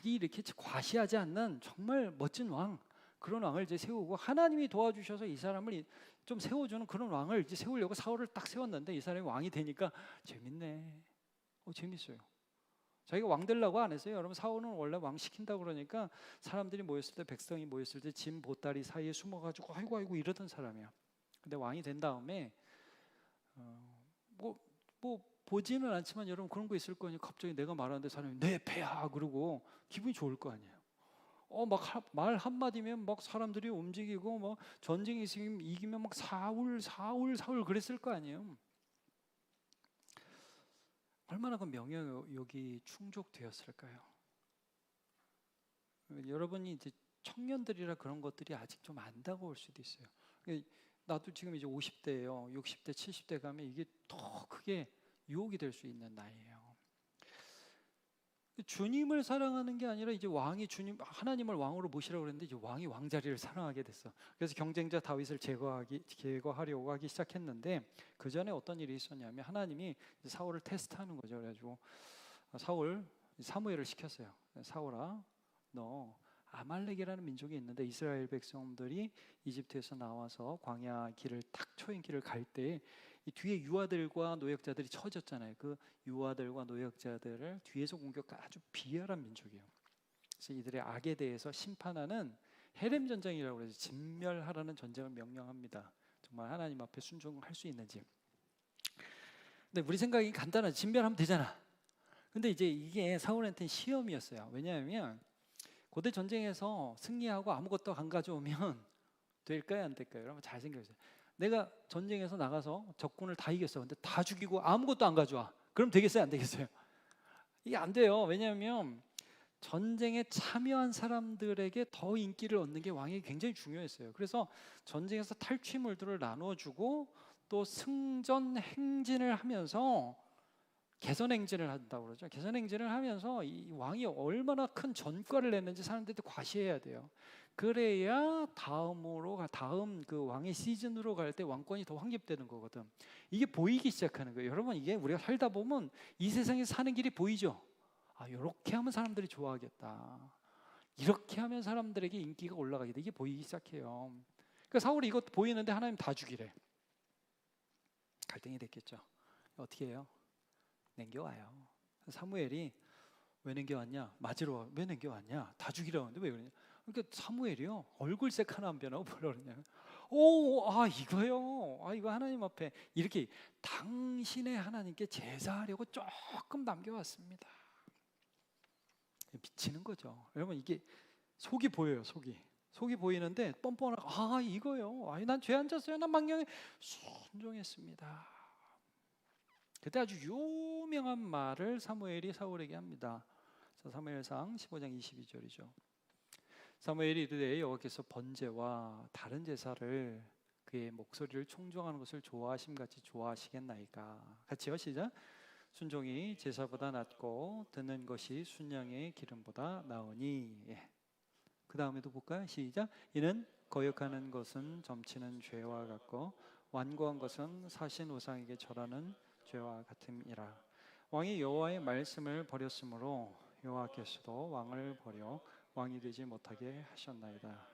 S1: 이렇게 과시하지 않는 정말 멋진 왕, 그런 왕을 이제 세우고 하나님이 도와주셔서 이 사람을 좀 세워주는 그런 왕을 이제 세우려고 사울을 딱 세웠는데 이 사람이 왕이 되니까 재밌네. 재밌어요. 자기가 왕 되려고 안 했어요. 여러분 사울은 원래 왕 시킨다고 그러니까 사람들이 모였을 때 백성이 모였을 때 짐 보따리 사이에 숨어가지고 아이고 이러던 사람이야. 근데 왕이 된 다음에 뭐 보지는 않지만 여러분 그런 거 있을 거니까 갑자기 내가 말하는데 사람이 내 배야 그러고 기분이 좋을 거 아니에요. 막 말 한마디면 막 사람들이 움직이고 뭐 전쟁이 이기면 막 사울 그랬을 거 아니에요. 얼마나 그 명예욕이 충족되었을까요? 여러분이 이제 청년들이라 그런 것들이 아직 좀 안 다가올 수도 있어요. 나도 지금 이제 50대예요. 60대, 70대 가면 이게 더 크게 유혹이 될 수 있는 나이예요. 주님을 사랑하는 게 아니라 이제 왕이 하나님을 왕으로 모시라고 그랬는데 이제 왕이 왕자리를 사랑하게 됐어. 그래서 경쟁자 다윗을 제거하려고 하기 시작했는데 그 전에 어떤 일이 있었냐면 하나님이 사울을 테스트하는 거죠. 그래가지고 사무엘을 시켰어요. 사울아, 너 아말렉이라는 민족이 있는데 이스라엘 백성들이 이집트에서 나와서 광야 길을 탁 트인 길을 갈 때 이 뒤에 유아들과 노역자들이 처졌잖아요. 그 유아들과 노역자들을 뒤에서 공격한 아주 비열한 민족이에요. 그래서 이들의 악에 대해서 심판하는 헤렘 전쟁이라고 해서 진멸하라는 전쟁을 명령합니다. 정말 하나님 앞에 순종할 수 있는지. 근데 우리 생각이 간단하지. 진멸하면 되잖아. 근데 이제 이게 사울한테는 시험이었어요. 왜냐하면 고대 전쟁에서 승리하고 아무것도 안 가져오면 될까요, 안 될까요? 여러분 잘 생각해보세요. 내가 전쟁에서 나가서 적군을 다 이겼어. 근데 다 죽이고 아무것도 안 가져와. 그럼 되겠어요? 안 되겠어요? 이게 안 돼요. 왜냐하면 전쟁에 참여한 사람들에게 더 인기를 얻는 게 왕에게 굉장히 중요했어요. 그래서 전쟁에서 탈취물들을 나눠주고 또 승전 행진을 하면서 개선 행진을 한다고 그러죠. 개선 행진을 하면서 이 왕이 얼마나 큰 전과를 냈는지 사람들한테 과시해야 돼요. 그래야 다음 그 왕의 시즌으로 갈 때 왕권이 더 확립되는 거거든. 이게 보이기 시작하는 거예요. 여러분, 이게 우리가 살다 보면 이 세상에 사는 길이 보이죠. 아, 이렇게 하면 사람들이 좋아하겠다. 이렇게 하면 사람들에게 인기가 올라가겠다. 이게 보이기 시작해요. 그러니까 사울이 이것 보이는데 하나님 다 죽이래. 갈등이 됐겠죠. 어떻게 해요? 냉겨와요. 사무엘이 왜 냉겨왔냐? 맞으러 와. 왜 냉겨왔냐? 다 죽이라고 하는데 왜 그러냐? 그러니까 사무엘이요, 얼굴색 하나 안 변하고 뭐라 그러냐? 이거요. 이거 하나님 앞에 이렇게 당신의 하나님께 제사하려고 조금 남겨왔습니다. 미치는 거죠. 여러분, 이게 속이 보여요. 속이 보이는데 뻔뻔하고 이거요. 난 죄 안 졌어요. 난 망령에 순종했습니다. 그때 아주 유명한 말을 사무엘이 사울에게 합니다. 사무엘상 15장 22절이죠. 사무엘이 이르되 여호와께서 번제와 다른 제사를 그의 목소리를 청종하는 것을 좋아하심 같이 좋아하시겠나이까. 같이요, 시작. 순종이 제사보다 낫고 듣는 것이 순양의 기름보다 나으니. 그 다음에도 볼까요? 시작. 이는 거역하는 것은 점치는 죄와 같고 완고한 것은 사신 우상에게 절하는 죄와 같음이라. 왕이 여호와의 말씀을 버렸으므로 여호와께서도 왕을 버려 왕이 되지 못하게 하셨나이다.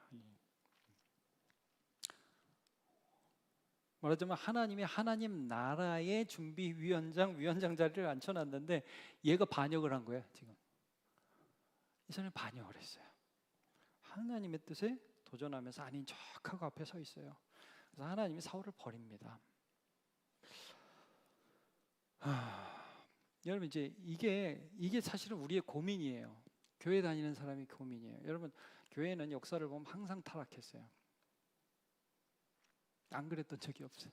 S1: 말하자면 하나님이 하나님 나라의 위원장 자리를 앉혀놨는데 얘가 반역을 한 거야. 지금 이 사람이 반역을 했어요. 하나님의 뜻에 도전하면서 아닌 척하고 앞에 서 있어요. 그래서 하나님이 사울을 버립니다. 여러분, 이제 이게 사실은 우리의 고민이에요. 교회 다니는 사람이 고민이에요. 여러분, 교회는 역사를 보면 항상 타락했어요. 안 그랬던 적이 없어요.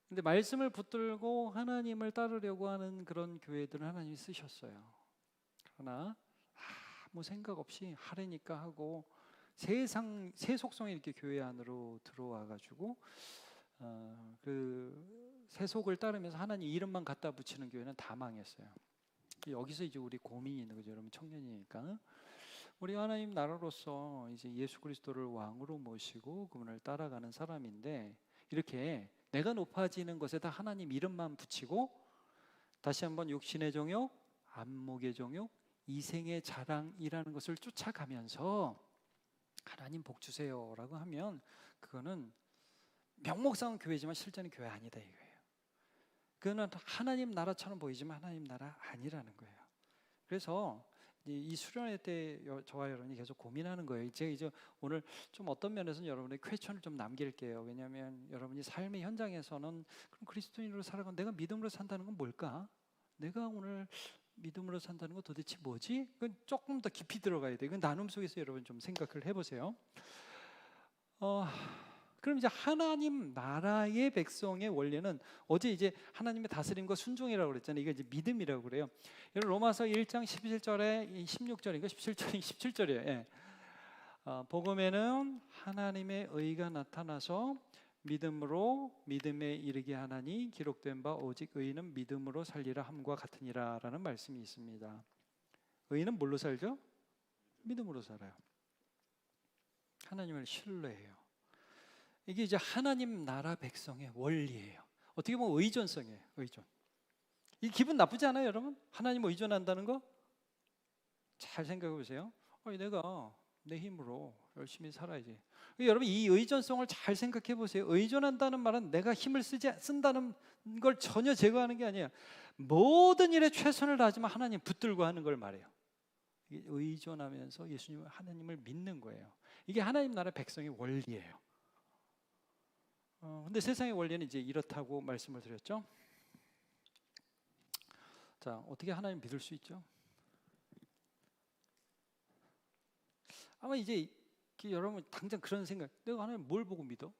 S1: 근데 말씀을 붙들고 하나님을 따르려고 하는 그런 교회들은 하나님이 쓰셨어요. 그러나 아무 생각 없이 하려니까 하고 새 속성이 이렇게 교회 안으로 들어와가지고 그 세속을 따르면서 하나님 이름만 갖다 붙이는 교회는 다 망했어요. 여기서 이제 우리 고민이 있는 거죠. 여러분, 청년이니까 우리 하나님 나라로서 이제 예수 그리스도를 왕으로 모시고 그분을 따라가는 사람인데 이렇게 내가 높아지는 것에다 하나님 이름만 붙이고 다시 한번 육신의 정욕, 안목의 정욕, 이생의 자랑이라는 것을 쫓아가면서 하나님 복 주세요라고 하면 그거는 명목상은 교회지만 실제는 교회 아니다 이거예요. 그거는 하나님 나라처럼 보이지만 하나님 나라 아니라는 거예요. 그래서 이 수련회 때 저와 여러분이 계속 고민하는 거예요. 제가 이제 오늘 좀 어떤 면에서는 여러분의 퀘스천을 좀 남길게요. 왜냐하면 여러분이 삶의 현장에서는 그럼 그리스도인으로 살아가면 내가 믿음으로 산다는 건 뭘까? 내가 오늘 믿음으로 산다는 건 도대체 뭐지? 그건 조금 더 깊이 들어가야 돼요. 그 나눔 속에서 여러분 좀 생각을 해보세요. 그럼 이제 하나님 나라의 백성의 원리는 어제 이제 하나님의 다스림과 순종이라고 그랬잖아요. 이게 이제 믿음이라고 그래요. 여러분 로마서 1장 17절에 16절인가 17절이에요. 예. 복음에는 하나님의 의가 나타나서 믿음에 이르게 하나니 기록된 바 오직 의인은 믿음으로 살리라 함과 같으니라라는 말씀이 있습니다. 의인은 뭘로 살죠? 믿음으로 살아요. 하나님을 신뢰해요. 이게 이제 하나님 나라 백성의 원리예요. 어떻게 보면 의존성이에요. 의존. 이 기분 나쁘지 않아요, 여러분? 하나님 의존한다는 거? 잘 생각해 보세요. 내가 내 힘으로 열심히 살아야지. 여러분, 이 의존성을 잘 생각해 보세요. 의존한다는 말은 내가 힘을 쓴다는 걸 전혀 제거하는 게 아니에요. 모든 일에 최선을 다하지만 하나님 붙들고 하는 걸 말해요. 의존하면서 예수님을 하나님을 믿는 거예요. 이게 하나님 나라 백성의 원리예요. 근데 세상의 원리는 이제 이렇다고 말씀을 드렸죠. 자, 어떻게 하나님 믿을 수 있죠? 아마 이제 여러분 당장 그런 생각, 내가 하나님 뭘 보고 믿어?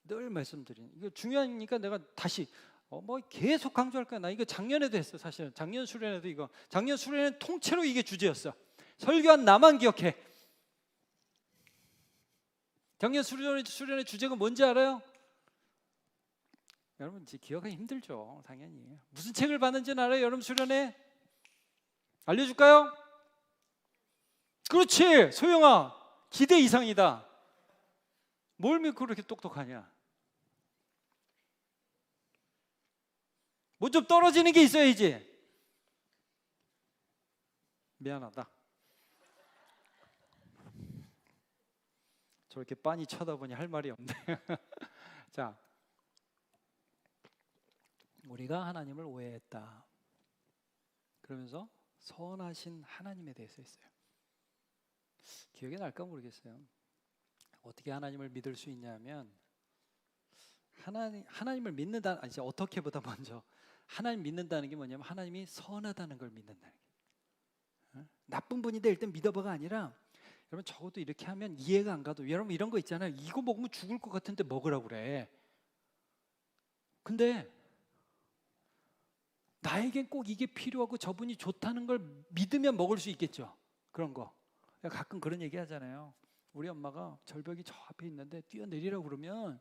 S1: 늘 말씀드리는 이거 중요하니까 내가 다시 뭐 계속 강조할 거야. 나 이거 작년에도 했어. 사실은 작년 수련회도 이거 작년 수련회 통째로 이게 주제였어. 설교한 나만 기억해. 작년 수련회 주제가 뭔지 알아요? 여러분 이제 기억하기 힘들죠. 당연히 무슨 책을 봤는지는 알아요? 여러분 수련회 알려줄까요? 그렇지. 소영아 기대 이상이다. 뭘 믿고 그렇게 똑똑하냐? 뭐 좀 떨어지는 게 있어야지. 미안하다. 저렇게 빤히 쳐다보니 할 말이 없네. 자, 우리가 하나님을 오해했다. 그러면서 선하신 하나님에 대해서 했어요. 기억이 날까 모르겠어요. 어떻게 하나님을 믿을 수 있냐면 하나님을 믿는다. 이제 어떻게보다 먼저 하나님 믿는다는 게 뭐냐면 하나님이 선하다는 걸 믿는다는 게. 나쁜 분인데 일단 믿어봐가 아니라 여러분 적어도 이렇게 하면 이해가 안 가도 여러분 이런 거 있잖아요. 이거 먹으면 죽을 것 같은데 먹으라고 그래. 근데 나에겐 꼭 이게 필요하고 저분이 좋다는 걸 믿으면 먹을 수 있겠죠. 그런 거. 가끔 그런 얘기 하잖아요. 우리 엄마가 절벽이 저 앞에 있는데 뛰어내리라고 그러면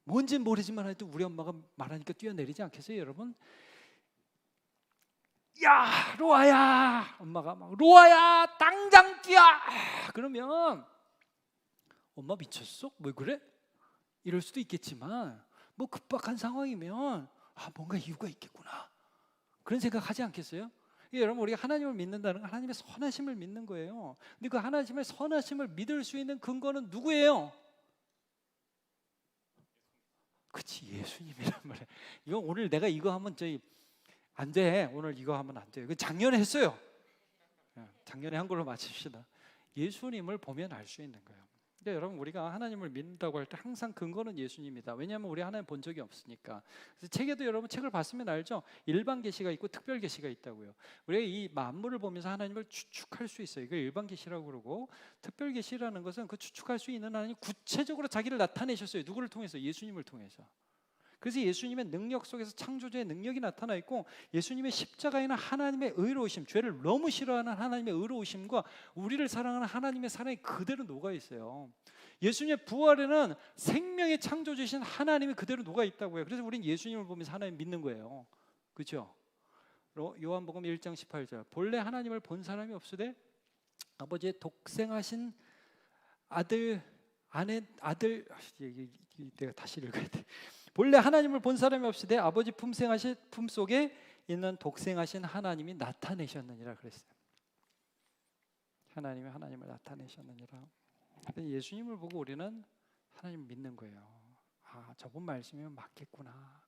S1: 뭔지는 모르지만 해도 우리 엄마가 말하니까 뛰어내리지 않겠어요, 여러분? 야, 로아야! 엄마가 막 로아야, 당장 뛰어! 그러면 엄마 미쳤어? 왜 그래? 이럴 수도 있겠지만 뭐 급박한 상황이면 뭔가 이유가 있겠구나. 그런 생각하지 않겠어요? 여러분 우리가 하나님을 믿는다는 건 하나님의 선하심을 믿는 거예요. 근데 그 하나님의 선하심을 믿을 수 있는 근거는 누구예요? 그치, 예수님이란 말이에요. 이거 오늘 내가 이거 하면 안 돼. 오늘 이거 하면 안 돼요. 이거 작년에 했어요. 작년에 한 걸로 마칩시다. 예수님을 보면 알 수 있는 거예요. 근데 여러분 우리가 하나님을 믿는다고 할 때 항상 근거는 예수님이다. 왜냐하면 우리 하나님 본 적이 없으니까. 그래서 책에도 여러분 책을 봤으면 알죠. 일반 계시가 있고 특별 계시가 있다고요. 우리가 이 만물을 보면서 하나님을 추측할 수 있어요. 이걸 일반 계시라고 그러고 특별 계시라는 것은 그 추측할 수 있는 하나님 구체적으로 자기를 나타내셨어요. 누구를 통해서? 예수님을 통해서. 그래서 예수님의 능력 속에서 창조주의 능력이 나타나 있고 예수님의 십자가에는 하나님의 의로우심, 죄를 너무 싫어하는 하나님의 의로우심과 우리를 사랑하는 하나님의 사랑이 그대로 녹아 있어요. 예수님의 부활에는 생명의 창조주신 하나님이 그대로 녹아 있다고요. 그래서 우리는 예수님을 보면서 하나님 믿는 거예요. 그렇죠? 요한복음 1장 18절 본래 하나님을 본 사람이 없으되 아버지의 독생하신 내가 다시 읽어야 돼. 본래 하나님을 본 사람이 없으되 아버지 품속에 있는 독생하신 하나님이 나타내셨느니라 그랬어요. 하나님이 하나님을 나타내셨느니라. 예수님을 보고 우리는 하나님을 믿는 거예요. 저분 말씀이면 맞겠구나.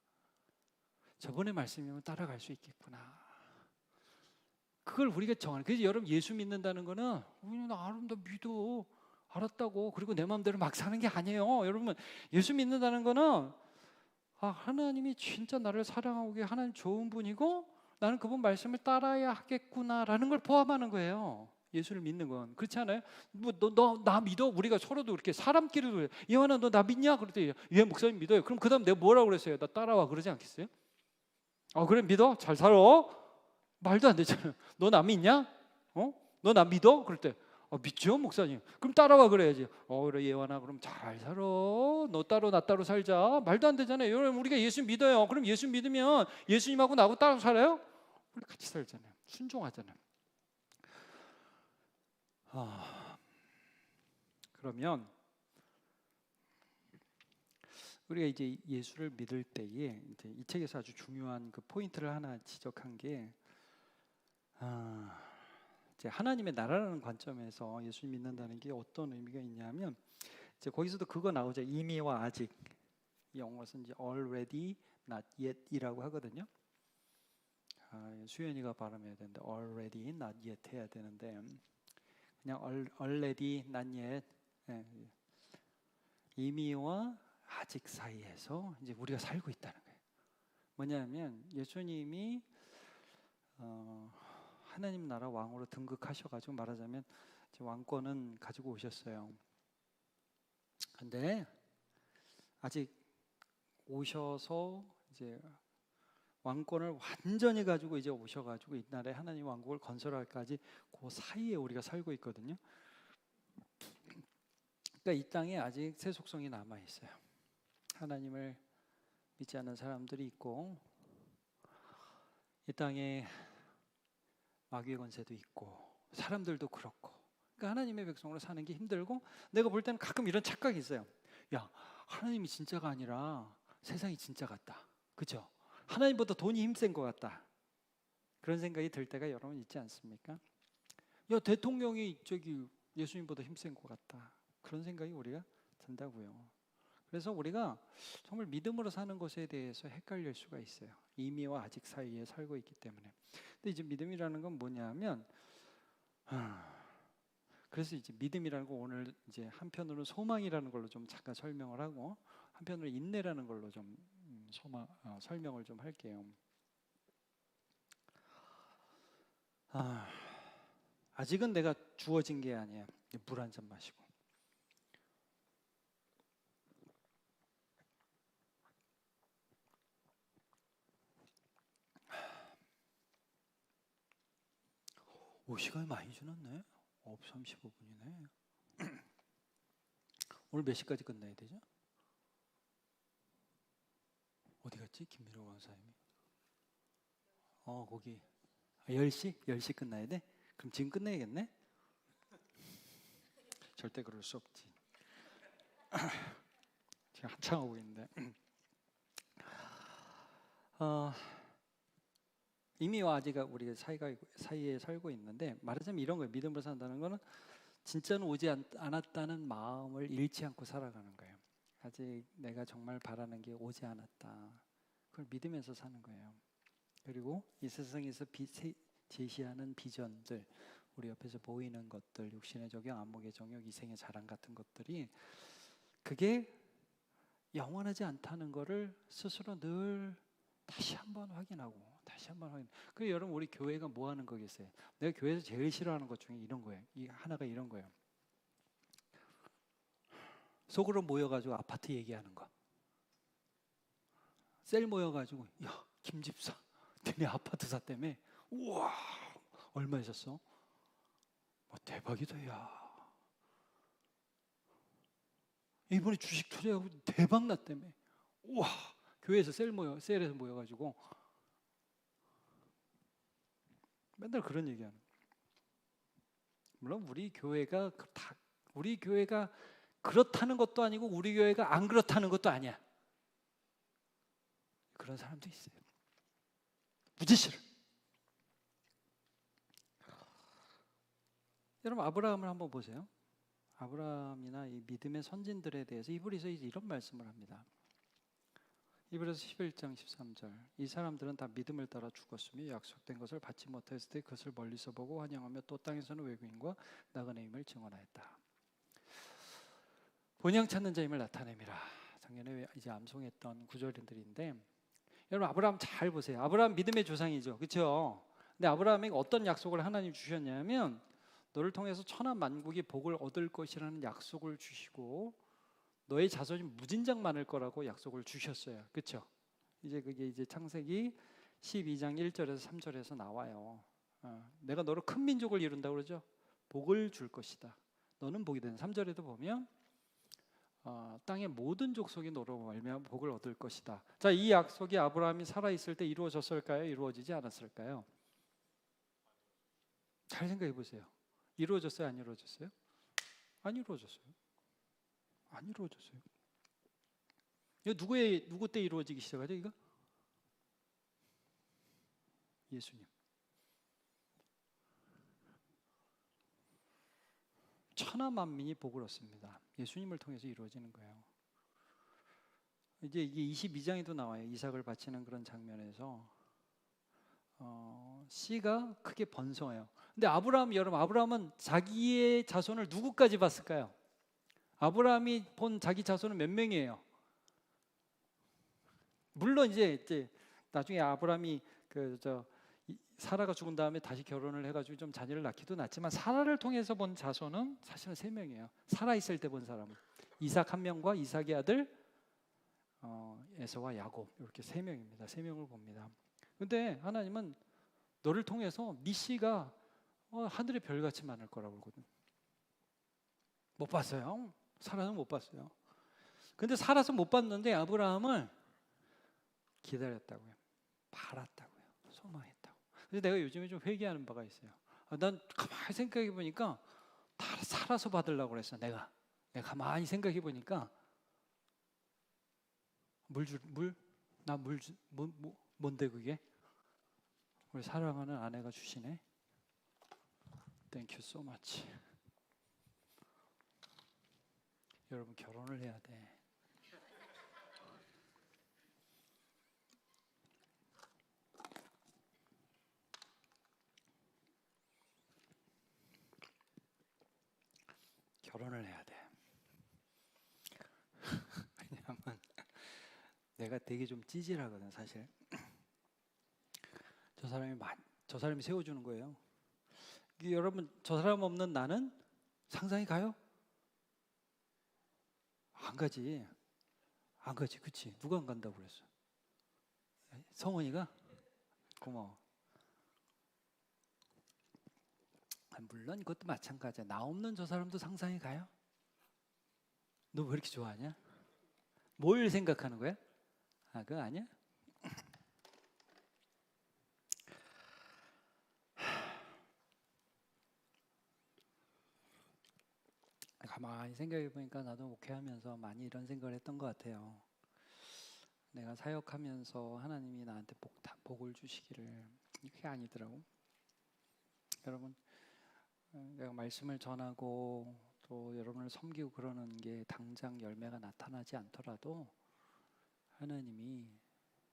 S1: 저분의 말씀이면 따라갈 수 있겠구나. 그걸 우리가 정하는. 그래서 여러분 예수 믿는다는 거는 나 믿어. 알았다고. 그리고 내 마음대로 막 사는 게 아니에요. 여러분 예수 믿는다는 거는 하나님이 진짜 나를 사랑하고 계신 하나님 좋은 분이고 나는 그분 말씀을 따라야 하겠구나라는 걸 포함하는 거예요. 예수를 믿는 건. 그렇지 않아요? 너 나 믿어? 우리가 서로도 이렇게 사람끼리도 예원아 너 나 믿냐? 그랬더니 예 목사님 믿어요. 그럼 그 다음 내가 뭐라고 그랬어요? 나 따라와 그러지 않겠어요? 그래 믿어? 잘 살아? 말도 안 되잖아요. 너 나 믿냐? 너 나 믿어? 그럴 때 믿죠 목사님. 그럼 따라와 그래야지. 그래 예원아 그럼 잘 살아. 너 따로 나 따로 살자. 말도 안 되잖아요. 여러분 우리가 예수 믿어요. 그럼 예수 믿으면 예수님하고 나하고 따로 살아요? 우리 같이 살잖아요. 순종하잖아요. 그러면 우리가 이제 예수를 믿을 때에 이제 이 책에서 아주 중요한 그 포인트를 하나 지적한 게 이제 하나님의 나라라는 관점에서 예수 믿는다는 게 어떤 의미가 있냐면 이제 거기서도 그거 나오죠. 이미와 아직. 영어에서 이제 already, not yet이라고 하거든요. 수연이가 발음해야 되는데 already, not yet 해야 되는데 그냥 already, not yet. 이미와 아직 사이에서 이제 우리가 살고 있다는 거예요. 뭐냐면 예수님이 하나님 나라 왕으로 등극하셔가지고 말하자면 왕권은 가지고 오셨어요. 근데 아직 오셔서 이제 왕권을 완전히 가지고 이제 오셔가지고 이 나라에 하나님 왕국을 건설할까지 그 사이에 우리가 살고 있거든요. 그러니까 이 땅에 아직 세속성이 남아 있어요. 하나님을 믿지 않는 사람들이 있고, 이 땅에 마귀의 권세도 있고, 사람들도 그렇고, 그러니까 하나님의 백성으로 사는 게 힘들고, 내가 볼 때는 가끔 이런 착각이 있어요. 야, 하나님이 진짜가 아니라 세상이 진짜 같다. 그죠? 하나님보다 돈이 힘센 것 같다. 그런 생각이 들 때가 여러 번 있지 않습니까? 야, 대통령이 저기 예수님보다 힘센 것 같다. 그런 생각이 우리가 든다고요. 그래서 우리가 정말 믿음으로 사는 것에 대해서 헷갈릴 수가 있어요. 이미와 아직 사이에 살고 있기 때문에. 근데 이제 믿음이라는 건 뭐냐면, 그래서 이제 믿음이라는 거 오늘 이제 한편으로는 소망이라는 걸로 좀 잠깐 설명을 하고, 한편으로 인내라는 걸로 좀 설명을 좀 할게요. 아직은 내가 주어진 게 아니야. 물 한 잔 마시고. 시간이 많이 지났네. 9시 35분이네. 오늘 몇 시까지 끝나야 되죠? 어디 갔지? 김미로 강사님이. 거기 10시? 10시 끝나야 돼? 그럼 지금 끝내야겠네? 절대 그럴 수 없지. 지금 한창 하고 있는데. 이미와 아직은 우리가 사이에 살고 있는데, 말하자면 이런 거예요. 믿음으로 산다는 거는 진짜는 오지 않았다는 마음을 잃지 않고 살아가는 거예요. 아직 내가 정말 바라는 게 오지 않았다. 그걸 믿으면서 사는 거예요. 그리고 이 세상에서 제시하는 비전들, 우리 옆에서 보이는 것들, 육신의 적용, 안목의 정욕, 이생의 자랑 같은 것들이 그게 영원하지 않다는 거를 스스로 늘 다시 한번 확인하고 그리고 여러분, 우리 교회가 뭐 하는 거겠어요? 내가 교회에서 제일 싫어하는 것 중에 이런 거예요. 이 하나가 이런 거예요. 속으로 모여가지고 아파트 얘기하는 거. 셀 모여가지고, 야, 김 집사, 너네 아파트 샀다며? 우와, 얼마에 샀어? 대박이다, 야. 이번에 주식 투자하고 대박 났다며? 우와, 교회에서 셀에서 모여가지고 맨날 그런 얘기하는. 물론 우리 교회가 그렇다는 것도 아니고 우리 교회가 안 그렇다는 것도 아니야. 그런 사람도 있어요. 무지 싫어. 여러분, 아브라함을 한번 보세요. 아브라함이나 이 믿음의 선진들에 대해서 히브리서에 이런 말씀을 합니다. 히브리서 11장 13절. 이 사람들은 다 믿음을 따라 죽었으며 약속된 것을 받지 못했을 때 그것을 멀리서 보고 환영하며 또 땅에서는 외국인과 나그네 임을 증언하였다. 본향 찾는 자 힘을 나타내미라. 작년에 이제 암송했던 구절들인데, 여러분 아브라함 잘 보세요. 아브라함 믿음의 조상이죠, 그렇죠? 근데 아브라함에게 어떤 약속을 하나님 주셨냐면, 너를 통해서 천하 만국이 복을 얻을 것이라는 약속을 주시고, 너의 자손이 무진장 많을 거라고 약속을 주셨어요. 그렇죠? 이제 그게 이제 창세기 12장 1절에서 3절에서 나와요. 내가 너로 큰 민족을 이룬다고 그러죠. 복을 줄 것이다. 너는 복이 되는. 3절에도 보면 땅의 모든 족속이 너로 말미암아 복을 얻을 것이다. 자, 이 약속이 아브라함이 살아 있을 때 이루어졌을까요? 이루어지지 않았을까요? 잘 생각해 보세요. 이루어졌어요? 안 이루어졌어요? 안 이루어졌어요. 안 이루어졌어요. 이거 누구 때 이루어지기 시작하죠? 이거? 예수님. 천하 만민이 복을 얻습니다. 예수님을 통해서 이루어지는 거예요. 이제 이게 22장에도 나와요. 이삭을 바치는 그런 장면에서 씨가 크게 번성해요. 근데 아브라함은 자기의 자손을 누구까지 봤을까요? 아브라함이 본 자기 자손은 몇 명이에요? 물론 이제 나중에 아브라함이 사라가 죽은 다음에 다시 결혼을 해가지고 좀 자녀를 낳기도 낳지만, 사라를 통해서 본 자손은 사실은 3명이에요. 살아 있을 때 본 사람은 이삭 한 명과 이삭의 아들 에서와 야곱 이렇게 세 명입니다. 세 명을 봅니다. 근데 하나님은 너를 통해서 네 씨가 하늘의 별같이 많을 거라고 그러거든. 못 봤어요. 살아서 못 봤어요. 근데 살아서 못 봤는데 아브라함을 기다렸다고요. 바랐다고요. 소망했다고. 그래서 내가 요즘에 좀 회개하는 바가 있어요. 난 가만히 생각해 보니까 다 살아서 받으려고 그랬어. 내가 가만히 생각해 보니까 뭔데 그게? 우리 사랑하는 아내가 주시네. Thank you so much. 여러분 결혼을 해야 돼. 결혼을 해야 돼. 왜냐하면 내가 되게 좀 찌질하거든 사실. 저 사람이 세워주는 거예요. 여러분 저 사람 없는 나는 상상이 가요? 안 가지. 그치? 누가 안 간다고 그랬어? 성원이가? 고마워. 물론 이것도 마찬가지야. 나 없는 저 사람도 상상이 가요? 너 왜 이렇게 좋아하냐? 뭘 생각하는 거야? 그거 아니야? 가만히 생각해 보니까 나도 목회하면서 많이 이런 생각을 했던 것 같아요. 내가 사역하면서 하나님이 나한테 복을 주시기를, 그게 아니더라고. 여러분, 내가 말씀을 전하고 또 여러분을 섬기고 그러는 게 당장 열매가 나타나지 않더라도 하나님이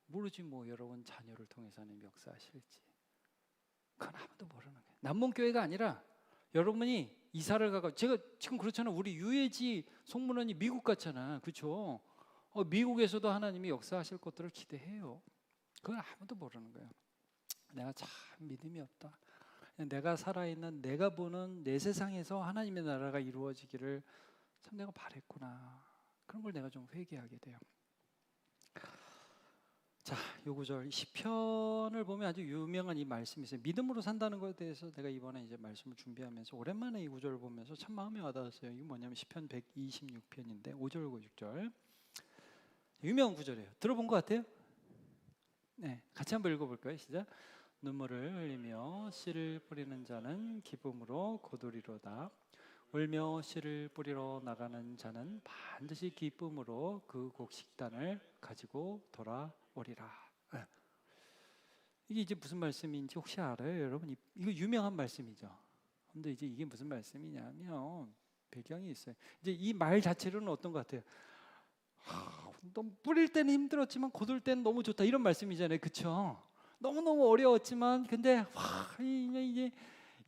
S1: 모르지 뭐 여러분 자녀를 통해서 하나님 역사하실지. 그건 아무도 모르는 거예요. 남문교회가 아니라 여러분이 이사를 가고, 제가 지금 그렇잖아. 우리 유해지 송문원이 미국 갔잖아. 그렇죠? 미국에서도 하나님이 역사하실 것들을 기대해요. 그건 아무도 모르는 거예요. 내가 참 믿음이 없다. 내가 살아있는, 내가 보는 내 세상에서 하나님의 나라가 이루어지기를 참 내가 바랬구나. 그런 걸 내가 좀 회개하게 돼요. 자, 요 구절 시편을 보면 아주 유명한 이 말씀이 있어요. 믿음으로 산다는 것에 대해서 내가 이번에 이제 말씀을 준비하면서 오랜만에 이 구절을 보면서 참 마음에 와닿았어요. 이게 뭐냐면 시편 126편인데 5절과 6절 유명한 구절이에요. 들어본 것 같아요? 네, 같이 한번 읽어볼까요? 시작. 눈물을 흘리며 씨를 뿌리는 자는 기쁨으로 거두리로다. 울며 씨를 뿌리러 나가는 자는 반드시 기쁨으로 그 곡식단을 가지고 돌아오리라. 이게 이제 무슨 말씀인지 혹시 알아요, 여러분? 이거 유명한 말씀이죠. 근데 이제 이게 무슨 말씀이냐면 배경이 있어요. 이제 이 말 자체로는 어떤 것 같아요? 너무 뿌릴 때는 힘들었지만 거둘 때는 너무 좋다 이런 말씀이잖아요, 그렇죠? 너무너무 어려웠지만 근데 이게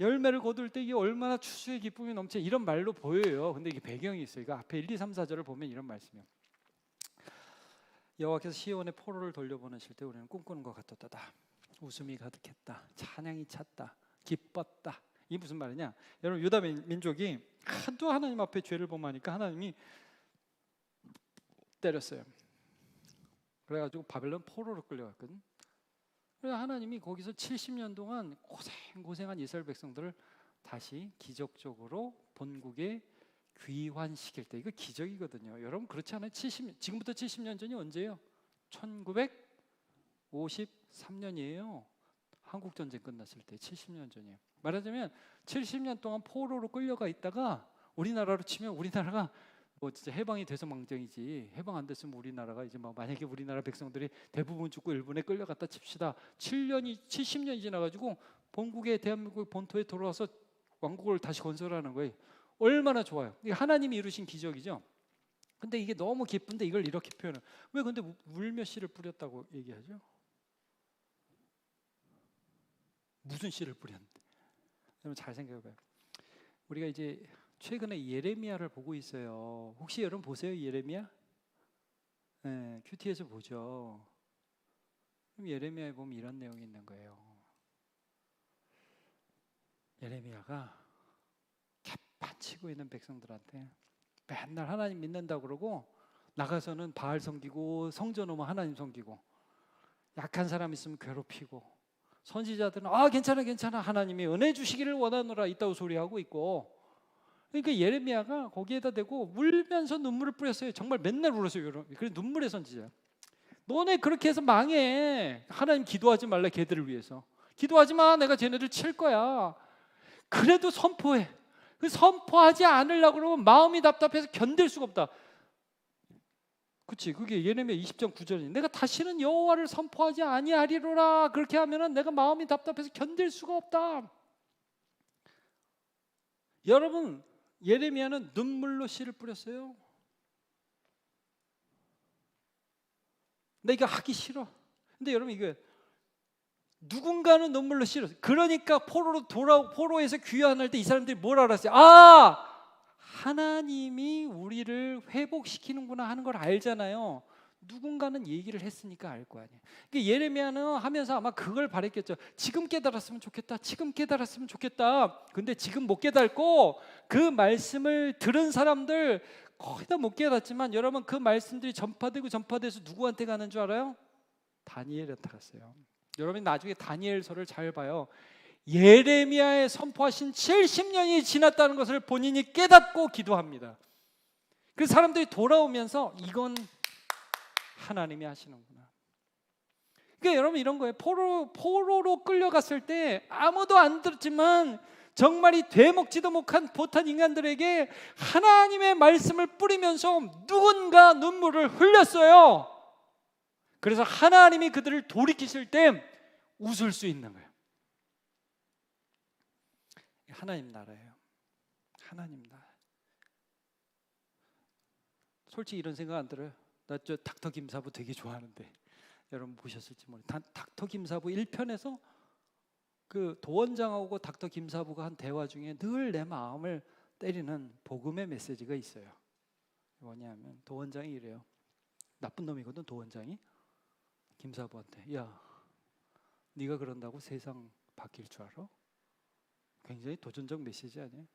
S1: 열매를 거둘 때 이게 얼마나 추수의 기쁨이 넘쳐 이런 말로 보여요. 근데 이게 배경이 있어요. 이거 앞에 1, 2, 3, 4절을 보면 이런 말씀이에요. 여호와께서 시온의 포로를 돌려보내실 때 우리는 꿈꾸는 것 같았다. 웃음이 가득했다. 찬양이 찼다. 기뻤다. 이게 무슨 말이냐? 여러분 유다 민족이 하도 하나님 앞에 죄를 범하니까 하나님이 때렸어요. 그래가지고 바벨론 포로로 끌려갔거든. 그래서 하나님이 거기서 70년 동안 고생한 이스라엘 백성들을 다시 기적적으로 본국에 귀환시킬 때, 이거 기적이거든요. 여러분 그렇지 않아요? 지금부터 70년 전이 언제예요? 1953년이에요. 한국전쟁 끝났을 때 70년 전이에요. 말하자면 70년 동안 포로로 끌려가 있다가 우리나라로 치면 우리나라가 뭐 진짜 해방이 돼서 망정이지, 해방 안 됐으면 우리나라가 이제 막 만약에 우리나라 백성들이 대부분 죽고 일본에 끌려갔다 칩시다. 70년이 지나가지고 본국에, 대한민국 본토에 돌아와서 왕국을 다시 건설하는 거예요. 얼마나 좋아요. 이게 하나님이 이루신 기적이죠. 근데 이게 너무 기쁜데 이걸 이렇게 표현을, 왜 근데 울며 씨를 뿌렸다고 얘기하죠? 무슨 씨를 뿌렸는데? 여러분 잘 생각해봐요. 우리가 이제 최근에 예레미야를 보고 있어요. 혹시 여러분 보세요, 예레미야? 네, 큐티에서 보죠. 그럼 예레미야에 보면 이런 내용이 있는 거예요. 예레미야가 개판치고 있는 백성들한테 맨날 하나님 믿는다고 그러고 나가서는 바알 섬기고 성전 오면 하나님 섬기고, 약한 사람 있으면 괴롭히고, 선지자들은 괜찮아 하나님이 은혜 주시기를 원하노라 있다고 소리하고 있고. 그러니까 예레미야가 거기에다 대고 울면서 눈물을 뿌렸어요. 정말 맨날 울었어요. 그래서 눈물의 선지자. 너네 그렇게 해서 망해. 하나님 기도하지 말라. 걔들을 위해서 기도하지 마. 내가 쟤네들 칠 거야. 그래도 선포해. 그 선포하지 않으려고 그러면 마음이 답답해서 견딜 수가 없다. 그치? 그게 예레미야 20장 9절이니 내가 다시는 여호와를 선포하지 아니하리로라. 그렇게 하면은 내가 마음이 답답해서 견딜 수가 없다. 여러분, 예레미야는 눈물로 씨를 뿌렸어요. 나 이거 하기 싫어. 근데 여러분, 이거 누군가는 눈물로 씨를. 그러니까 포로에서 귀환할 때 이 사람들이 뭘 알았어요? 하나님이 우리를 회복시키는구나 하는 걸 알잖아요. 누군가는 얘기를 했으니까 알 거 아니에요. 그러니까 예레미야는 하면서 아마 그걸 바랬겠죠. 지금 깨달았으면 좋겠다. 지금 깨달았으면 좋겠다. 근데 지금 못 깨닫고 그 말씀을 들은 사람들 거의 다 못 깨닫지만, 여러분, 그 말씀들이 전파돼서 누구한테 가는 줄 알아요? 다니엘한테 갔어요. 여러분, 나중에 다니엘서를 잘 봐요. 예레미야의 선포하신 70년이 지났다는 것을 본인이 깨닫고 기도합니다. 그 사람들이 돌아오면서 이건 하나님이 하시는구나. 그러니까 여러분, 이런 거예요. 포로로 끌려갔을 때 아무도 안 들었지만 정말 이 되먹지도 못한 인간들에게 하나님의 말씀을 뿌리면서 누군가 눈물을 흘렸어요. 그래서 하나님이 그들을 돌이키실 때 웃을 수 있는 거예요. 하나님 나라예요. 하나님 나라. 솔직히 이런 생각 안 들어요? 나 저 닥터 김사부 되게 좋아하는데, 여러분 보셨을지 모르겠어요. 닥터 김사부 1편에서 그 도원장하고 닥터 김사부가 한 대화 중에 늘 내 마음을 때리는 복음의 메시지가 있어요. 뭐냐면 도원장이 이래요. 나쁜 놈이거든, 도원장이. 김사부한테, 야, 네가 그런다고 세상 바뀔 줄 알아? 굉장히 도전적 메시지 아니에요?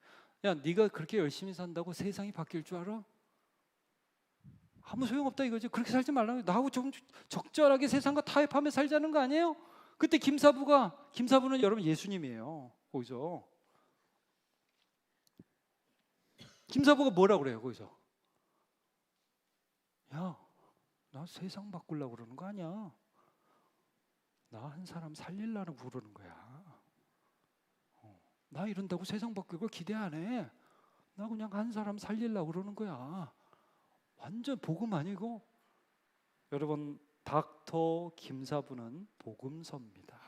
S1: 야, 네가 그렇게 열심히 산다고 세상이 바뀔 줄 알아? 아무 소용없다 이거지. 그렇게 살지 말라고. 나하고 좀 적절하게 세상과 타협하며 살자는 거 아니에요? 그때 김사부는 여러분 예수님이에요. 거기서 김사부가 뭐라고 그래요? 거기서, 야, 나 세상 바꾸려고 그러는 거 아니야. 나 한 사람 살리려고 그러는 거야. 나 이런다고 세상 바뀔 걸 기대 안 해. 나 그냥 한 사람 살리려고 그러는 거야. 완전 복음 아니고. 여러분, 닥터 김사부는 복음서입니다.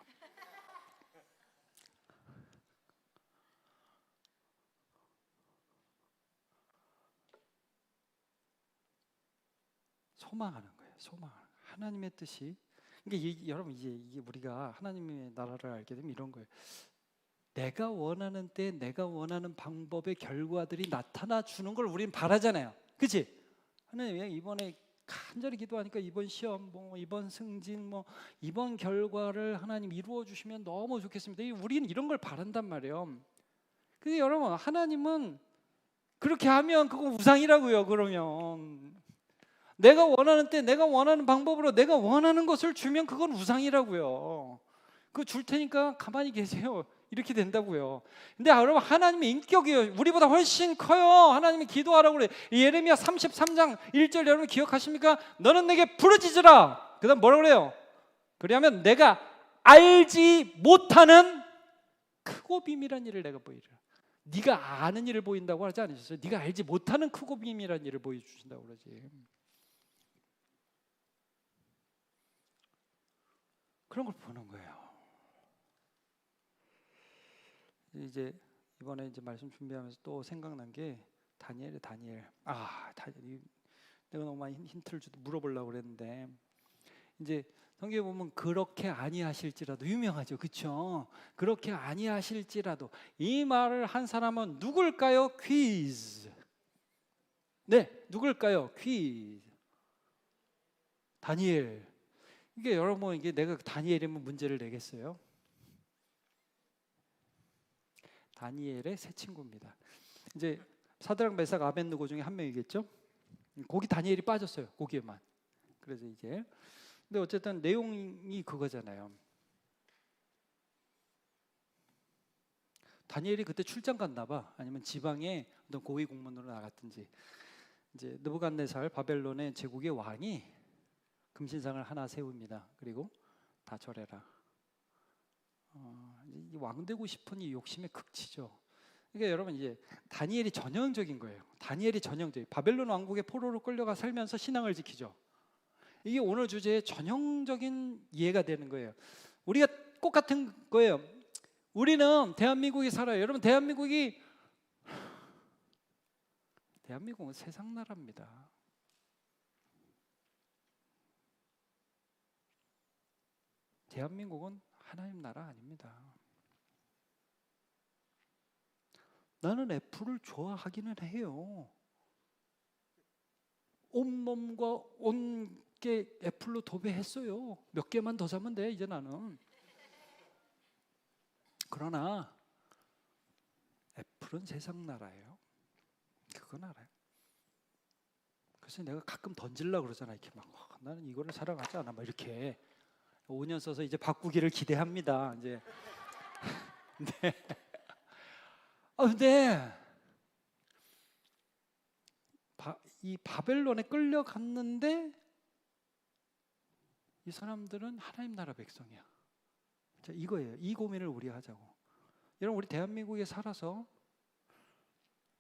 S1: 소망하는 거예요. 하나님의 뜻이. 그러니까 여러분, 이게 우리가 하나님의 나라를 알게 되면 이런 거예요. 내가 원하는 때 내가 원하는 방법의 결과들이 나타나 주는 걸 우리는 바라잖아요. 그렇지? 하나님, 이번에 간절히 기도하니까 이번 시험, 이번 승진, 이번 결과를 하나님 이루어 주시면 너무 좋겠습니다. 우리는 이런 걸 바란단 말이에요. 근데 여러분, 하나님은 그렇게 하면 그건 우상이라고요. 그러면 내가 원하는 때 내가 원하는 방법으로 내가 원하는 것을 주면 그건 우상이라고요. 그거 줄 테니까 가만히 계세요. 이렇게 된다고요. 근데 여러분, 하나님의 인격이요, 우리보다 훨씬 커요. 하나님이 기도하라고 그래. 예레미야 33장 1절 여러분 기억하십니까? 너는 내게 부르짖으라. 그 다음 뭐라고 그래요? 그리하면 내가 알지 못하는 크고 비밀한 일을 내가 보이리라. 네가 아는 일을 보인다고 하지 않으셨어요? 네가 알지 못하는 크고 비밀한 일을 보여주신다고 그러지. 그런 걸 보는 거예요. 이제 이번에 이제 말씀 준비하면서 또 생각난 게 다니엘. 내가 너무 많이 힌트를 물어보려고 그랬는데, 이제 성경에 보면 그렇게 아니하실지라도, 유명하죠, 그렇죠? 그렇게 아니하실지라도, 이 말을 한 사람은 누굴까요? 퀴즈. 네, 누굴까요? 퀴즈. 다니엘. 이게 여러분, 이게 내가 다니엘이면 문제를 내겠어요? 다니엘의 세 친구입니다. 이제 사드락 메삭 아벳느고 중에 한 명이겠죠. 거기 다니엘이 빠졌어요. 거기에만. 그래서 이제 근데 어쨌든 내용이 그거잖아요. 다니엘이 그때 출장 갔나 봐. 아니면 지방에 어떤 고위 공무원으로 나갔든지. 이제 느부갓네살 바벨론의 제국의 왕이 금신상을 하나 세웁니다. 그리고 다 절해라. 이 왕 되고 싶은 이 욕심의 극치죠. 그러니까 여러분 이제 다니엘이 전형적인 거예요. 다니엘이 전형적인 바벨론 왕국의 포로로 끌려가 살면서 신앙을 지키죠. 이게 오늘 주제의 전형적인 이해가 되는 거예요. 우리가 똑같은 거예요. 우리는 대한민국에 살아요. 여러분 대한민국은 세상 나라입니다. 대한민국은 하나님 나라 아닙니다. 나는 애플을 좋아하기는 해요. 온몸과 온 게 애플로 도배했어요. 몇 개만 더 사면 돼 이제 나는. 그러나 애플은 세상 나라예요. 그건 알아요. 그래서 내가 가끔 던질라 그러잖아. 이렇게 막 나는 이거를 사랑하지 않아. 막 이렇게 5년 써서 이제 바꾸기를 기대합니다. 이제. 네. 근데 이 바벨론에 끌려갔는데 이 사람들은 하나님 나라 백성이야. 자, 이거예요. 이 고민을 우리가 하자고. 여러분 우리 대한민국에 살아서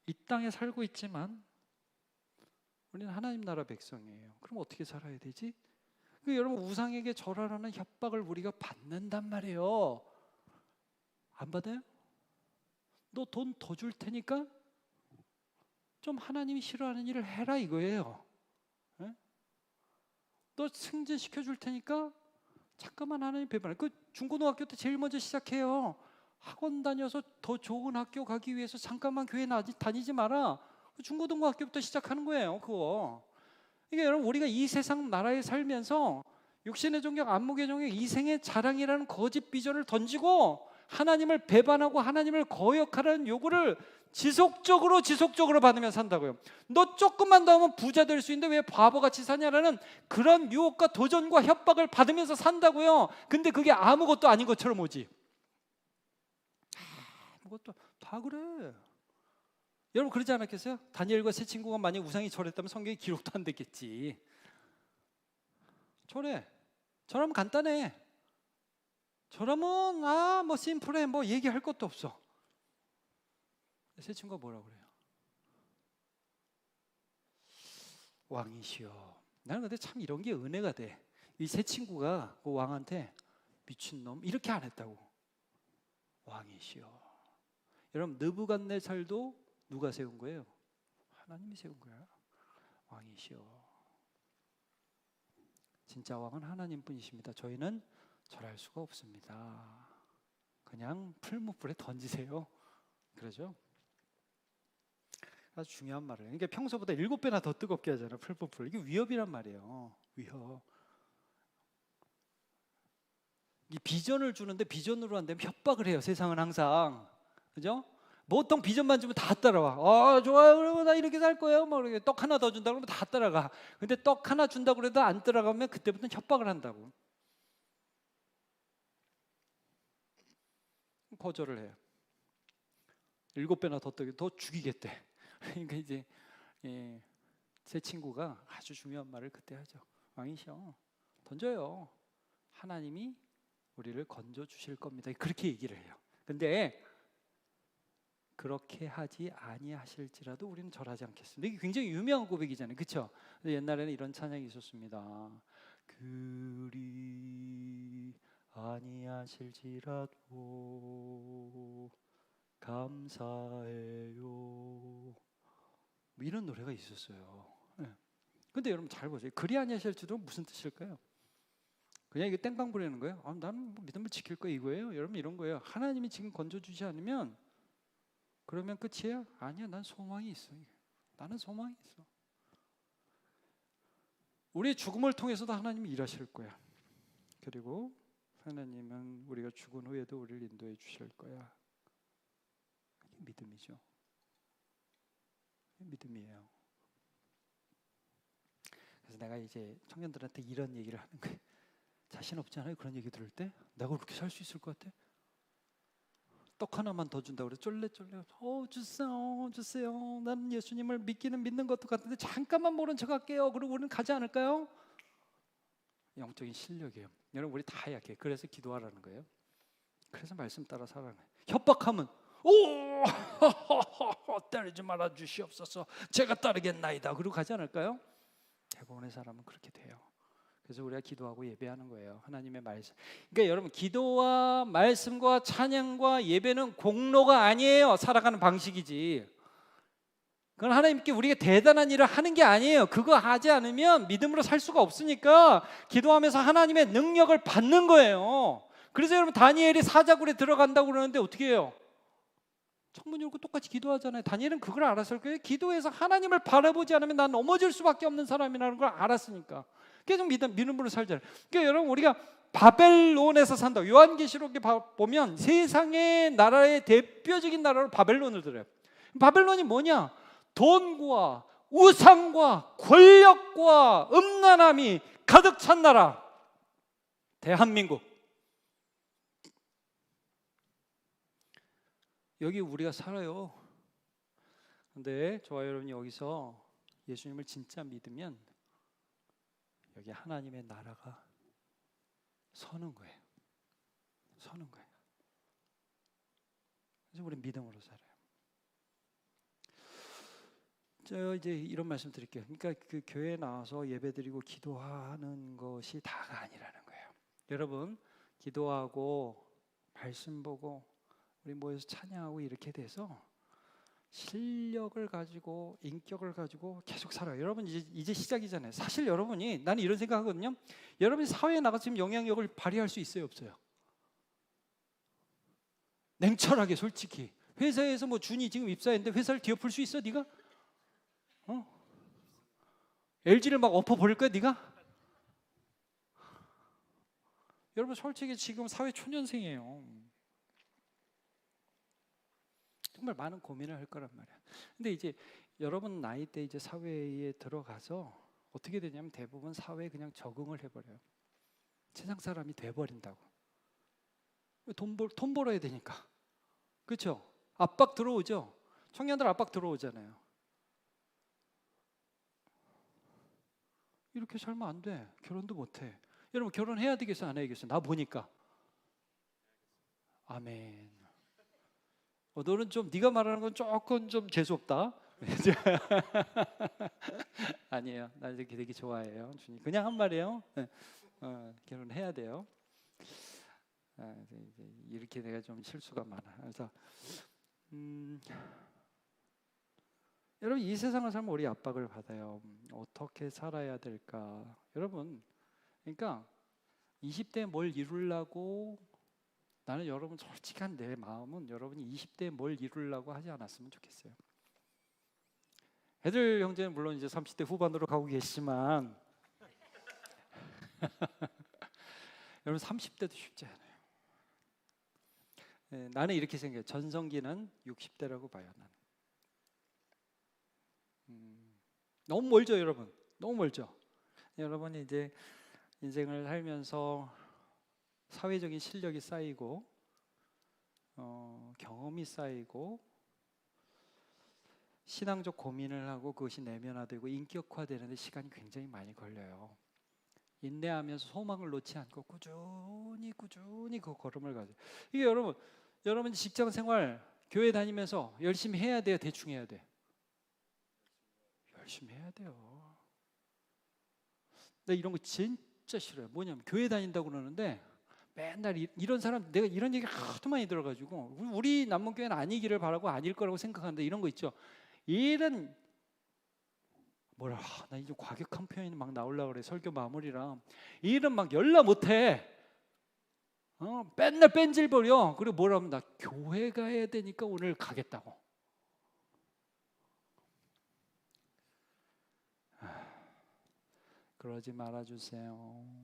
S1: 이 땅에 살고 있지만 우리는 하나님 나라 백성이에요. 그럼 어떻게 살아야 되지? 여러분 우상에게 절하라는 협박을 우리가 받는단 말이에요. 안 받아요? 너 돈 더 줄 테니까 좀 하나님이 싫어하는 일을 해라 이거예요. 네? 너 승진시켜 줄 테니까 잠깐만 하나님 배반해. 그 중고등학교 때 제일 먼저 시작해요. 학원 다녀서 더 좋은 학교 가기 위해서 잠깐만 교회 다니지 마라. 중고등학교부터 시작하는 거예요. 그거. 이게 여러분 우리가 이 세상 나라에 살면서 육신의 종교, 안목의 종교, 이생의 자랑이라는 거짓 비전을 던지고 하나님을 배반하고 하나님을 거역하라는 요구를 지속적으로 받으며 산다고요. 너 조금만 더 하면 부자 될 수 있는데 왜 바보같이 사냐라는 그런 유혹과 도전과 협박을 받으면서 산다고요. 근데 그게 아무것도 아닌 것처럼 오지. 아무것도 다 그래. 여러분 그러지 않았겠어요? 다니엘과 세 친구가 만약 우상이 절했다면 성경에 기록도 안 됐겠지. 절하면 간단해. 절하면 뭐 심플해. 뭐 얘기할 것도 없어. 세 친구가 뭐라고 그래요? 왕이시여. 나는 근데 참 이런 게 은혜가 돼. 이 세 친구가 그 왕한테 미친놈 이렇게 안 했다고. 왕이시여. 여러분 느부갓네살도 누가 세운 거예요? 하나님이 세운 거야. 왕이시여. 진짜 왕은 하나님뿐이십니다. 저희는 절할 수가 없습니다. 그냥 풀무불에 던지세요. 그러죠? 아주 중요한 말이에요. 그러니까 평소보다 7배나 더 뜨겁게 하잖아요. 풀무불. 이게 위협이란 말이에요. 위협. 이 비전을 주는데 비전으로 안 되면 협박을 해요. 세상은 항상. 그죠? 보통 비전만 주면 다 따라와. 좋아요. 그러면 나 이렇게 살 거예요. 막 이렇게 떡 하나 더 준다 그러면 다 따라가. 근데 떡 하나 준다고 해도 안 따라가면 그때부터는 협박을 한다고. 거절을 해요. 7배나 더 죽이겠대. 그러니까 이제 제 친구가 아주 중요한 말을 그때 하죠. 왕이시여, 던져요. 하나님이 우리를 건져 주실 겁니다. 그렇게 얘기를 해요. 근데 그렇게 하지 아니하실지라도 우리는 절하지 않겠습니다. 이게 굉장히 유명한 고백이잖아요. 그렇죠? 옛날에는 이런 찬양이 있었습니다. 그리 아니하실지라도 감사해요. 뭐 이런 노래가 있었어요. 근데 여러분 잘 보세요. 그리 아니하실지도 무슨 뜻일까요? 그냥 이게 땡깡 부리는 거예요. 나는 뭐 믿음을 지킬 거야 이거예요. 여러분 이런 거예요. 하나님이 지금 건져주지 않으면 그러면 끝이에요? 아니야, 난 소망이 있어. 나는 소망이 있어. 우리의 죽음을 통해서도 하나님이 일하실 거야. 그리고 하나님은 우리가 죽은 후에도 우리를 인도해 주실 거야. 이게 믿음이죠. 믿음이에요. 그래서 내가 이제 청년들한테 이런 얘기를 하는 거예요. 자신 없잖아요. 그런 얘기 들을 때. 내가 그렇게 살 수 있을 것 같아? 떡 하나만 더 준다고 그래. 쫄래쫄래. 주세요, 주세요. 나는 예수님을 믿는 것도 같은데 잠깐만 모른 척할게요. 그리고 우리는 가지 않을까요? 영적인 실력이에요. 여러분 우리 다 약해. 그래서 기도하라는 거예요. 그래서 말씀 따라 살아가는 거예요. 협박하면 때리지 말아 주시옵소서. 제가 따르겠나이다. 그리고 가지 않을까요? 대부분의 사람은 그렇게 돼요. 그래서 우리가 기도하고 예배하는 거예요. 하나님의 말씀. 그러니까 여러분 기도와 말씀과 찬양과 예배는 공로가 아니에요. 살아가는 방식이지. 그건 하나님께 우리가 대단한 일을 하는 게 아니에요. 그거 하지 않으면 믿음으로 살 수가 없으니까 기도하면서 하나님의 능력을 받는 거예요. 그래서 여러분 다니엘이 사자굴에 들어간다고 그러는데 어떻게 해요? 창문 열고 똑같이 기도하잖아요. 다니엘은 그걸 알았을 거예요. 기도해서 하나님을 바라보지 않으면 난 넘어질 수밖에 없는 사람이라는 걸 알았으니까 계속 믿음으로 살잖아요. 그러니까 여러분 우리가 바벨론에서 산다. 요한계시록에 보면 세상의 나라의 대표적인 나라로 바벨론을 들어요. 바벨론이 뭐냐? 돈과 우상과 권력과 음란함이 가득 찬 나라. 대한민국. 여기 우리가 살아요. 근데 저와 여러분이 여기서 예수님을 진짜 믿으면 여기 하나님의 나라가 서는 거예요. 서는 거예요. 그래서 우리 믿음으로 살아요. 저 이제 이런 말씀 드릴게요. 그러니까 그 교회에 나와서 예배드리고 기도하는 것이 다가 아니라는 거예요. 여러분 기도하고 말씀 보고 우리 모여서 찬양하고 이렇게 돼서 실력을 가지고 인격을 가지고 계속 살아요. 여러분 이제 시작이잖아요. 사실 여러분이 나는 이런 생각하거든요. 여러분이 사회에 나가서 지금 영향력을 발휘할 수 있어요, 없어요? 냉철하게 솔직히 회사에서 뭐 준이 지금 입사했는데 회사를 뒤엎을 수 있어, 네가? LG를 막 엎어버릴 거야, 네가? 여러분 솔직히 지금 사회 초년생이에요. 정말 많은 고민을 할 거란 말이야. 근데 이제 여러분 나이 때 이제 사회에 들어가서 어떻게 되냐면 대부분 사회에 그냥 적응을 해버려요. 세상 사람이 돼버린다고. 돈 벌어야 되니까. 그렇죠? 압박 들어오죠? 청년들 압박 들어오잖아요. 이렇게 살면 안 돼. 결혼도 못 해. 여러분 결혼해야 되겠어, 안 해야겠어? 나 보니까. 아멘. 너는 좀 네가 말하는 건 조금 좀 재수 없다. 아니에요. 나 이렇게 되게 좋아해요. 주님 그냥 한 말이에요. 결혼해야 돼요. 이렇게 내가 좀 실수가 많아. 그래서 여러분 이 세상을 살면 우리 압박을 받아요. 어떻게 살아야 될까? 여러분 그러니까 20대에 뭘 이루려고 나는 여러분 솔직한 내 마음은 여러분이 20대에 뭘 이루려고 하지 않았으면 좋겠어요. 애들 형제는 물론 이제 30대 후반으로 가고 계시지만 여러분 30대도 쉽지 않아요. 나는 이렇게 생각해요. 전성기는 60대라고 봐요. 나는. 너무 멀죠, 여러분. 너무 멀죠. 여러분이 이제 인생을 살면서 사회적인 실력이 쌓이고 경험이 쌓이고 신앙적 고민을 하고 그것이 내면화되고 인격화되는데 시간이 굉장히 많이 걸려요. 인내하면서 소망을 놓지 않고 꾸준히 그 걸음을 가죠. 이게 여러분 직장 생활 교회 다니면서 열심히 해야 돼요, 대충 해야 돼? 열심히 해야 돼요. 나 이런 거 진짜 싫어요. 뭐냐면 교회 다닌다고 그러는데 맨날 이런 사람, 내가 이런 얘기 하도 많이 들어가지고 우리 남문교회는 아니기를 바라고 아닐 거라고 생각하는데 이런 거 있죠. 일은 나 이제 과격한 표현이 막 나오려고 그래. 설교 마무리랑 일은 막 연락 못해. 맨날 뺀질거려. 그리고 뭐라면 나 교회 가야 되니까 오늘 가겠다고. 그러지 말아주세요.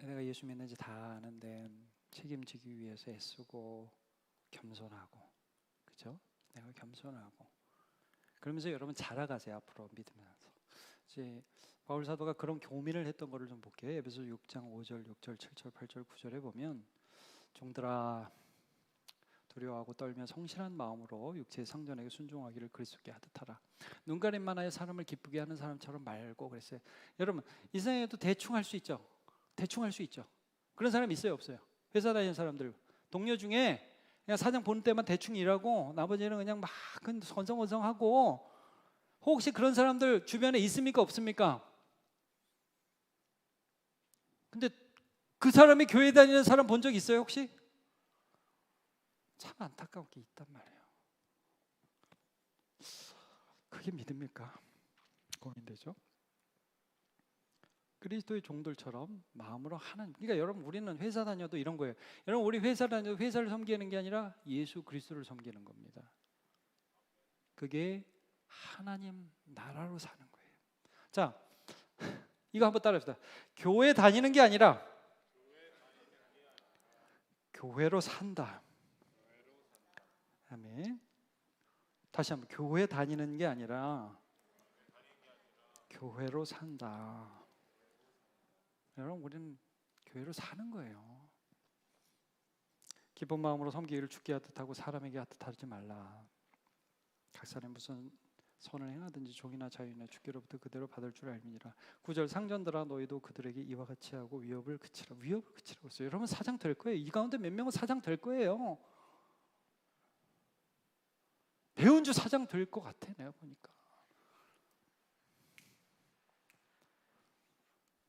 S1: 내가 예수 믿는지 다 아는데 책임지기 위해서 애쓰고 겸손하고 그렇죠? 내가 겸손하고. 그러면서 여러분 자라가세요. 앞으로 믿으면서. 이제 바울 사도가 그런 고민을 했던 거를 좀 볼게요. 에베소 6장 5절, 6절, 7절, 8절, 9절에 보면 종들아 두려워하고 떨며 성실한 마음으로 육체의 상전에게 순종하기를 그리스도께 하듯 하라. 눈가림만 하여 사람을 기쁘게 하는 사람처럼 말고 그랬어요. 여러분 이 세상에도 대충 할 수 있죠. 대충 할 수 있죠. 그런 사람 있어요 없어요? 회사 다니는 사람들 동료 중에 그냥 사장 보는 때만 대충 일하고 나머지는 그냥 막 건성건성하고 혹시 그런 사람들 주변에 있습니까 없습니까? 근데 그 사람이 교회 다니는 사람 본 적 있어요 혹시? 참 안타까운 게 있단 말이에요. 그게 믿음입니까? 고민되죠. 그리스도의 종들처럼 마음으로 하는. 그러니까 여러분 우리는 회사 다녀도 이런 거예요. 여러분 우리 회사 다녀도 회사를 섬기는 게 아니라 예수 그리스도를 섬기는 겁니다. 그게 하나님 나라로 사는 거예요. 자, 이거 한번 따라합시다. 교회 다니는 게 아니라 교회로 산다. 아멘. 다시 한번 교회 다니는 게 아니라 교회로 산다. 여러분 우리는 교회로 사는 거예요. 기쁜 마음으로 섬기기를 주께 하듯 하고 사람에게 하듯 하지 말라. 각 사람이 무슨 선을 행하든지 종이나 자유나 주께로부터 그대로 받을 줄 알미니라. 9절 상전들아 너희도 그들에게 이와 같이 하고 위협을 그치라. 위협을 그치라고 했어요. 여러분 사장 될 거예요. 이 가운데 몇 명은 사장 될 거예요. 배운주 사장 될 것 같아 내가 보니까.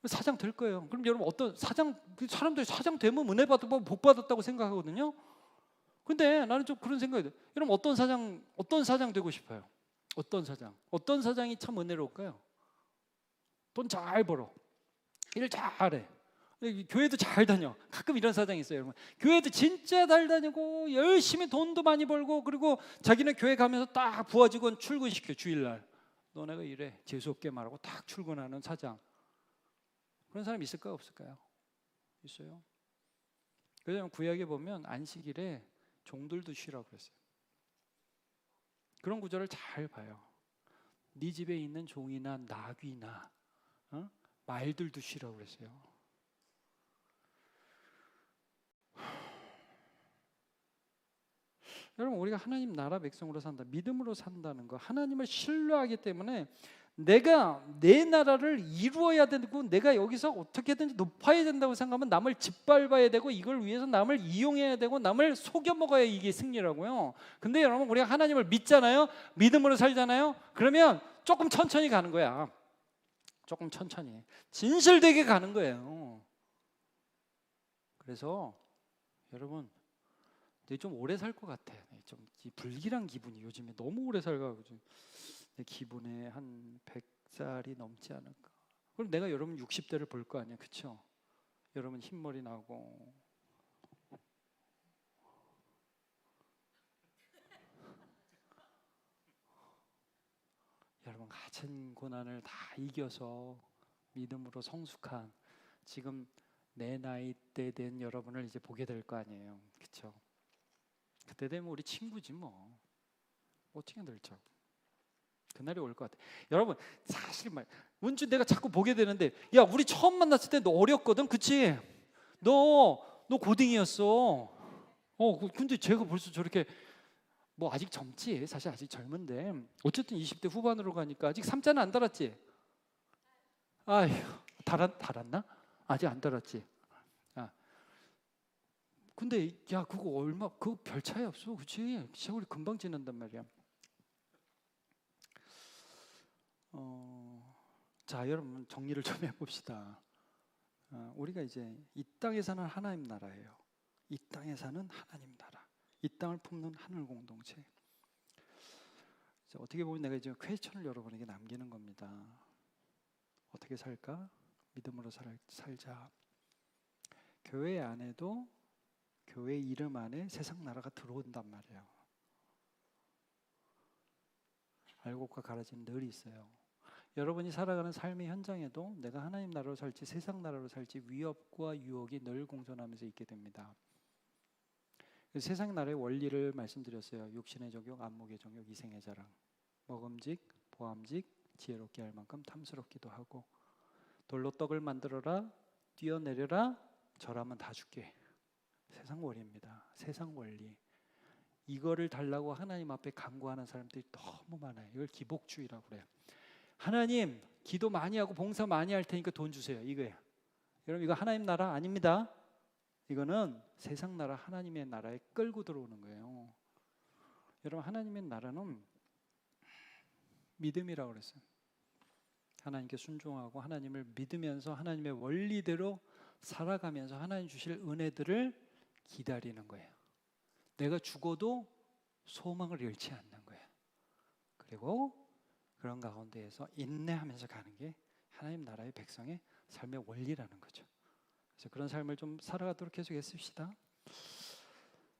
S1: 사장 될 거예요. 그럼 여러분 어떤 사장, 사람들이 사장 되면 은혜 받고 복 받았다고 생각하거든요. 근데 나는 좀 그런 생각이 들어요. 여러분 어떤 사장 되고 싶어요? 어떤 사장이 참 은혜로울까요? 돈 잘 벌어, 일 잘해, 교회도 잘 다녀. 가끔 이런 사장이 있어요 여러분. 교회도 진짜 잘 다니고 열심히 돈도 많이 벌고 그리고 자기는 교회 가면서 딱 부하 직원 출근시켜. 주일날 너네가 이래 재수없게 말하고 딱 출근하는 사장. 그런 사람 있을까요 없을까요? 있어요. 그래서 구약에 보면 안식일에 종들도 쉬라고 그랬어요. 그런 구절을 잘 봐요. 네 집에 있는 종이나 나귀나 말들도 쉬라고 그랬어요. 여러분 우리가 하나님 나라 백성으로 산다. 믿음으로 산다는 거. 하나님을 신뢰하기 때문에 내가 내 나라를 이루어야 되고 내가 여기서 어떻게든지 높아야 된다고 생각하면 남을 짓밟아야 되고 이걸 위해서 남을 이용해야 되고 남을 속여 먹어야 이게 승리라고요. 근데 여러분 우리가 하나님을 믿잖아요. 믿음으로 살잖아요. 그러면 조금 천천히 가는 거야. 조금 천천히 진실되게 가는 거예요. 그래서 여러분 좀 오래 살 것 같아. 좀 불길한 기분이 요즘에 너무 오래 살가지고 내 기분에 한 100살이 넘지 않을까. 그럼 내가 여러분 60대를 볼 거 아니야, 그렇죠? 여러분 흰머리 나고 여러분 가진 고난을 다 이겨서 믿음으로 성숙한 지금 내 나이 때 된 여러분을 이제 보게 될 거 아니에요, 그렇죠? 그때 되면 우리 친구지 뭐. 어떻게 될죠? 그날이 올 것 같아. 여러분 사실 말 은주 내가 자꾸 보게 되는데 야 우리 처음 만났을 때 너 어렸거든, 그치? 너 고딩이었어. 근데 제가 벌써 저렇게 뭐 아직 젊지. 사실 아직 젊은데 어쨌든 20대 후반으로 가니까 아직 삼자는 안 달았지? 아휴 달았나? 아직 안 달았지. 근데 야 그거 별 차이 없어, 그치? 세월이 금방 지난단 말이야. 자 여러분 정리를 좀 해봅시다. 우리가 이제 이 땅에 사는 하나님 나라예요. 이 땅에 사는 하나님 나라, 이 땅을 품는 하늘 공동체. 어떻게 보면 내가 이제 퀘스천을 여러분에게 남기는 겁니다. 어떻게 살까? 믿음으로 살자. 교회 안에도 교회 이름 안에 세상 나라가 들어온단 말이에요. 알곡과 가라지는 늘 있어요. 여러분이 살아가는 삶의 현장에도 내가 하나님 나라로 살지 세상 나라로 살지 위협과 유혹이 늘 공존하면서 있게 됩니다. 세상 나라의 원리를 말씀드렸어요. 육신의 정욕, 안목의 정욕, 이생의 자랑, 먹음직, 보암직, 지혜롭게 할 만큼 탐스럽기도 하고, 돌로 떡을 만들어라, 뛰어내려라, 절하면 다 줄게. 세상 원리입니다. 세상 원리. 이거를 달라고 하나님 앞에 간구하는 사람들이 너무 많아요. 이걸 기복주의라고 그래요. 하나님, 기도 많이 하고 봉사 많이 할 테니까 돈 주세요. 이거예요. 여러분, 이거 하나님 나라 아닙니다. 이거는 세상 나라, 하나님의 나라에 끌고 들어오는 거예요. 여러분, 하나님의 나라는 믿음이라고 그랬어요. 하나님께 순종하고 하나님을 믿으면서 하나님의 원리대로 살아가면서 하나님 주실 은혜들을 기다리는 거예요. 내가 죽어도 소망을 잃지 않는 거예요. 그리고 그런 가운데에서 인내하면서 가는 게 하나님 나라의 백성의 삶의 원리라는 거죠. 그래서 그런 삶을 좀 살아가도록 계속 애씁시다.